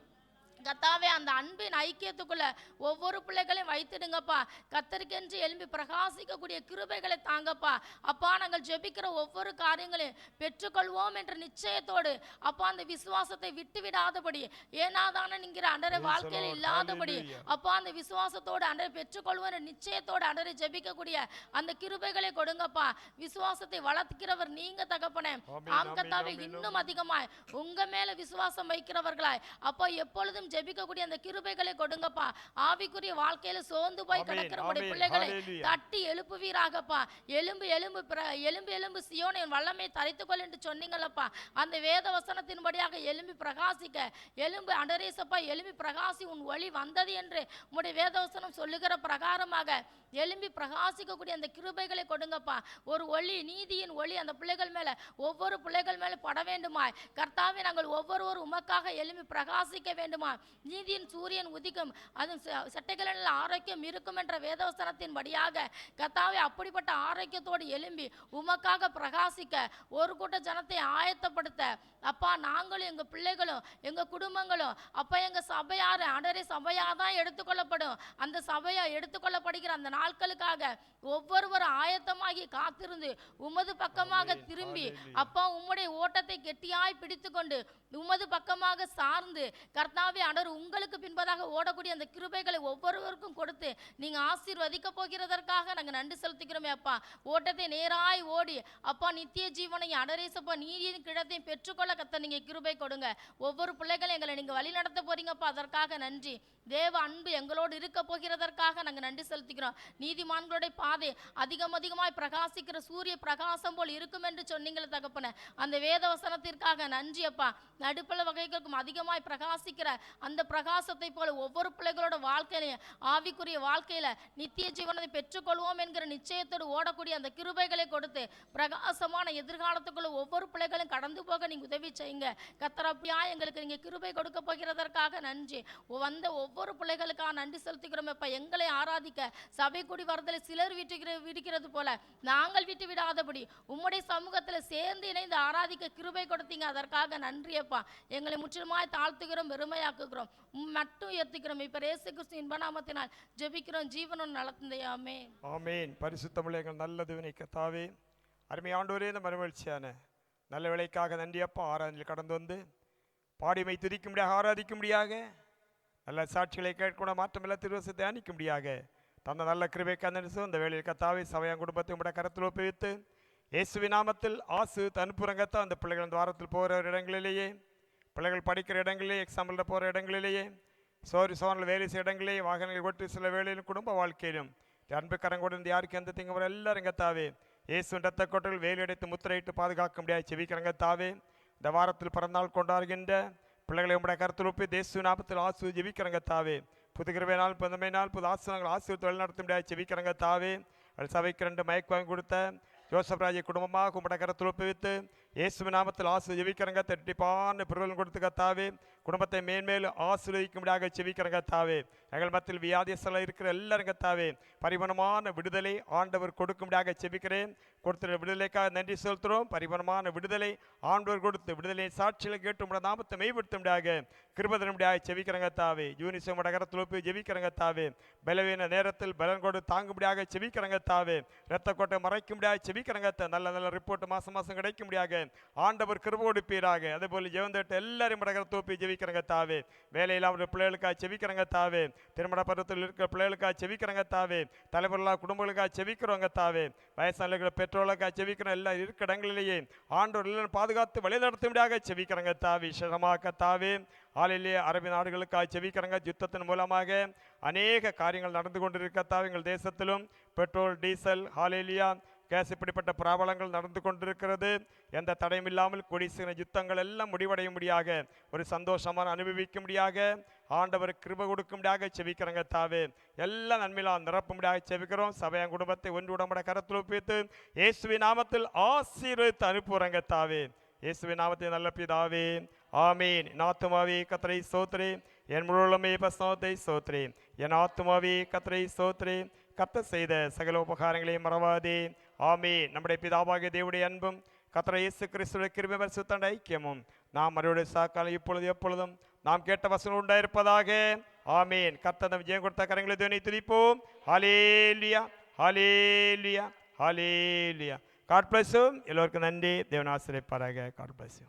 கர்த்தாவே அந்த அன்பின் ஐக்கியத்துக்குள்ள ஒவ்வொரு பிள்ளைகளையும் வைத்திடுங்கப்பா. கர்த்தருக்கென்று எழும்பி பிரகாசிக்கக்கூடிய கிருபைகளை தாங்கப்பா. அப்பா நாங்கள் ஜெபிக்கிற ஒவ்வொரு காரியங்களையும் பெற்றுக்கொள்வோம் என்ற நிச்சயத்தோடு அப்பா அந்த விசுவாசத்தை விட்டு விடாதபடி ஏனாதான நீங்கிற அண்டரை வாழ்க்கையில் இல்லாதபடி அப்பா அந்த விசுவாசத்தோடு அண்டரை பெற்றுக்கொள்வோம் என்ற நிச்சயத்தோடு அண்டரை ஜெபிக்கக்கூடிய அந்த கிருபைகளை கொடுங்கப்பா. விசுவாசத்தை வளர்க்கிறவர் நீங்க தகப்பனே. ஆம் கர்த்தாவே, இன்னும் அதிகமாய் உங்க மேல விசுவாசம் வைக்கிறவர்களாய் அப்பா எப்பொழுதும் ஜெபிக்கக்கூடிய அந்த கிருபைகளை கொடுங்கப்பா. ஆவிக்குரிய வாழ்க்கையில சோர்ந்து போய் கிடக்கிறவருடைய பிள்ளைகளை தட்டி எழுப்புவீராகப்பா. எலும்பு எலும்பு எலும்பு எலும்பு சியோனை வல்லமை தரித்துக்கொள் என்று சொன்னீங்களப்பா. அந்த வேத வசனத்தின்படியாக எலும்பி பிரகாசிக்க எலும்பு அண்டரேசப்பா எலும்பி பிரகாசி உன் ஒளி வந்தது என்று உம்முடைய வேத வசனம் சொல்லுகிற பிரகாரமாக எலும்பி பிரகாசிக்கக்கூடிய அந்த கிருபைகளை கொடுங்கப்பா. ஒரு ஒளி, நீதியின் ஒளி அந்த பிள்ளைகள் மேல ஒவ்வொரு பிள்ளைகள் மேல பட வேண்டுமாய் கர்த்தாவே. நாங்கள் ஒவ்வொருவரும் உமக்காக எலும்பி பிரகாசிக்க வேண்டுமா. நீதியின் சூரியன் உதிக்கும், அதன் சட்டைகளில் ஆரோக்கியம் இருக்கும் என்ற வேதவசனத்தின் படியாக கர்த்தாவே அப்படிப்பட்ட ஆரோக்கியத்தோடு எழும்பி உமக்காக பிரகாசிக்க ஒரு கூட்ட ஜனத்தை ஆயத்தப்படுத்த அப்பா நாங்களும் எங்க பிள்ளைகளும் எங்க குடும்பங்களும் அப்பா எங்க சபையார் ஆண்டவரே சபையாதான் எடுத்துக்கொள்ளப்படும். அந்த சபையா எடுத்துக்கொள்ளப்படுகிற அந்த நாட்களுக்காக ஒவ்வொருவரும் ஆயத்தமாகி காத்திருந்து உமது பக்கமாக திரும்பி அப்பா உம்முடைய ஓட்டத்தை கெட்டியாய் பிடித்து கொண்டு உமது பக்கமாக சார்ந்து கர்த்தாவே ஆண்டவர் உங்களுக்கு பின்பதாக ஓடக்கூடிய அந்த கிருபைகளை ஒவ்வொருவருக்கும் கொடுத்து நீங்க ஆசீர்வதிக்க போகிறதற்காக நாங்கள் நன்றி செலுத்துகிறோமே அப்பா. ஓட்டத்தை நேராய் ஓடி அப்பா நித்திய ஜீவனை அடரேசப்பா நீதியின் கிழத்தையும் பெற்றுக்கொள்ள கத்த நீங்க கிருபை கொடுங்க. ஒவ்வொரு பிள்ளைகளும் எங்களை நீங்க வழி நடத்த போறீங்கப்பா. அதற்காக நன்றி. தேவ அன்பு எங்களோடு இருக்க போகிறதற்காக நாங்கள் நன்றி செலுத்துகிறோம். நீதிமான்களுடைய பாதை அதிகமாய் பிரகாசிக்கிற சூரிய பிரகாசம் போல் இருக்கும் என்று சொன்னீங்களே தகப்பனே, அந்த வேத வசனத்திற்காக நன்றி அப்பா. நடுப்பல வகைகளுக்கும் அதிகமாய் பிரகாசிக்கிற அந்த பிரகாசத்தை போல ஒவ்வொரு பிள்ளைகளோட வாழ்க்கையிலையும் ஆவிக்குரிய வாழ்க்கையில நித்திய ஜீவனை பெற்றுக்கொள்வோம் என்கிற நிச்சயத்தோடு ஓடக்கூடிய அந்த கிருபைகளை கொடுத்து பிரகாசமான எதிர்காலத்துக்குள்ள ஒவ்வொரு பிள்ளைகளும் கடந்து போக நீங்க உதவி செய்யுங்க கர்த்தரப்பா. எங்களுக்கு நீங்க கிருபை கொடுக்க போகிறதற்காக நன்றி. வந்த ஒவ்வொரு பிள்ளைகளுக்காக நன்றி செலுத்துகிறோம் அப்பா. எங்களை ஆராதிக்க சபை கூடி வரதில் சிலர் விடுகிறது போல நாங்கள் விட்டு விடாதபடி உம்முடைய சமூகத்தில் சேர்ந்து இணைந்து ஆராதிக்க கிருபை கொடுத்தீங்க, அதற்காக நன்றி அப்பா. எங்களை முற்றிலுமாய் தாழ்த்துகிறோம், பெருமையாக்குகிறோம், மட்டும் உயர்த்துகிறோம். இப்ப இயேசு கிறிஸ்து இன்ப நாமத்தினால் ஜெபிக்கிறோம், ஜீவனும் நலத்தந்தையே. ஆமென். ஆமீன். பரிசுத்தமுள்ள எங்கள் நல்ல தேவனே கர்த்தாவே, அருமையாண்டவரே, இந்த மறுமலர்ச்சியான நல்ல வேலைக்காக நன்றி அப்பா. ஆராதனையில் கடந்து வந்து பாடிமை துதிக்கும்படியாக ஆராதிக்கும்படியாக நல்ல சாட்சிகளை கேட்கணும், மாற்றமில்ல திருவசத்தை தியானிக்கும்படியாக தந்த நல்ல கிருபைக்கு நன்றி. இந்த வேளையில் கர்த்தாவே சபையான் குடும்பத்தை உடைய கரத்தில் ஒப்புவித்து இயேசுவின் நாமத்தில் ஆசு அனுப்புறங்கத்தா அந்த பிள்ளைகள் அந்த வாரத்தில் போகிற இடங்களிலேயே, பிள்ளைகள் படிக்கிற இடங்களிலே, எக்ஸாம்பிளில் போகிற இடங்களிலேயே, சோனில் வேலை செய்ய இடங்களிலே, வாகனங்கள் ஓட்டு சில வேலையிலும் குடும்ப வாழ்க்கையிலும் அன்பு கரங்கொண்டு யாருக்கு எந்த திங்க எல்லாரும் கர்த்தாவே இயேசுவின் ரத்த கோட்டைகள் வேலையடைத்து முத்திரையிட்டு பாதுகாக்க முடியாது செவிக்கிறங்க தாவே. இந்த வாரத்தில் பிறந்தநாள் கொண்டாடுகின்ற பிள்ளைகளை உடைய கருத்தில் ஒப்பி தேசு நாமத்தில் ஆசு ஜெபிக்கிறங்க தாவே. புதுகிருபை நாள், புதுமை நாள், புது ஆசிரியர்கள் ஆசிரியர் தொழில் நடத்த முடியாது செவிக்கிறங்க தாவே. சபைக்கு 2 மைக் வாங்கி கொடுத்த ஜோசப் ராஜை குடும்பமாக உடைய கருத்தில் ஒப்புவித்து இயேசுவின் நாமத்தில் ஆசு ஜெபிக்கிறங்க திட்டிப்பான பிறவலும் கொடுத்து கத்தாவே. குடும்பத்தை மேன்மேலும் ஆசீர்வதிக்கும்படியாக செவிக்கிறங்க தாவே. எங்கள் மத்தியில் வியாதியஸ்தல இருக்கிற எல்லாரும் கத்தாவே பரிபூர்ணமான விடுதலை ஆண்டவர் கொடுக்கும்படியாக செபிக்கிறேன். கொடுத்த விடுதலைக்காக நன்றி செலுத்துகிறோம். பரிபூர்ணமான விடுதலை ஆண்டவர் கொடுத்து விடுதலை சாட்சிகளை கேட்டு உடைய நாமத்தை மெய்ப்படுத்தும்படியாக கிருபதனும்படியாக செவிக்கிறங்க தாவே. யூனிசம் கரத்தில் ஒப்பி ஜெபிக்கிறங்க தாவே. பலவீன நேரத்தில் பலன் கொடு தாங்கும்படியாக செவிக்கிறங்க தாவே. இரத்த கோட்டை மறைக்கும்படியாக செவிக்கிறங்க. நல்ல நல்ல ரிப்போர்ட் மாசம் மாசம் கிடைக்கும்படியாக ஆண்டவர் கிருபை கொடுப்பீராக. அதே போல ஜெவந்தட்டு எல்லாரும் கரத்தில் ஒப்பி ஜெபிக்கிறங்க தாவே. வேலையில் அவருடைய பிள்ளைகளுக்காக செவிக்கிறங்க தாவே. திருமண பருவத்தில் இருக்கிற பிள்ளைகளுக்காக செவிக்கிறங்க தாவே. தலைவர்களாக குடும்பங்களுக்காக செவிக்கிறவங்க தாவே. வயசான பெற்றோர்களுக்காக செவிக்கிறோம். எல்லாம் இருக்கிற இடங்களிலேயே ஆண்டவர் எல்லாம் பாதுகாத்து வழி நடத்தும்படியாக செவிக்கிறங்க தாவே. விசேஷமாக தாவே ஆலையிலே அரபி நாடுகளுக்காக செவிக்கிறங்க. யுத்தத்தின் மூலமாக அநேக காரியங்கள் நடந்து கொண்டிருக்கத்தாவே. எங்கள் தேசத்திலும் பெட்ரோல், டீசல், ஹாலேலியா, கேஸ் இப்படிப்பட்ட பிராபலங்கள் நடந்து கொண்டிருக்கிறது. எந்த தடையும் இல்லாமல் கொடிசின யுத்தங்கள் எல்லாம் முடிவடையும்படியாக ஒரு சந்தோஷமான அனுபவிக்கும்படியாக ஆண்டவர் கிருபை கொடுக்கும்படியாக செவிக்கிறங்க தாவே. எல்லா நன்மையிலாம் நிரப்பும்படியாக செவிக்கிறோம். சபையான் குடும்பத்தை ஒன்று உடம்பட கரத்தில் ஒப்பித்து இயேசுவின் நாமத்தில் ஆசீர்வதித்து அனுப்புறங்க தாவே. இயேசுவின் நாமத்தில் நல்ல பிதாவே, ஆமீன். என் ஆத்துமாவே கர்த்தரை ஸ்தோத்திரி, என் முழுமே பஸ்தோத்தை ஸ்தோத்திரி. என் ஆத்துமாவே கர்த்தரை ஸ்தோத்திரி, கர்த்தர் செய்த சகல உபகாரங்களையும் மறவாதே. ஆமீன். நம்முடைய பிதாவாகிய தேவனுடைய அன்பும் கர்த்தர் இயேசு கிறிஸ்துவின் கிருபை பரிசுத்த ஐக்கியமும் நாம் மறுபடியும் சாக்காலம் இப்பொழுது எப்பொழுதும் நாம் கேட்ட வசனம் உண்டாயிருப்பதாக. ஆமீன். கர்த்தர் விஜயம் கொடுத்த கரங்களை துணை துதிப்போம். ஹல்லேலூயா, ஹல்லேலூயா, ஹல்லேலூயா. God bless you. எல்லோருக்கும் நன்றி. தேவன் ஆசீர்வதிப்பாராக. God bless you.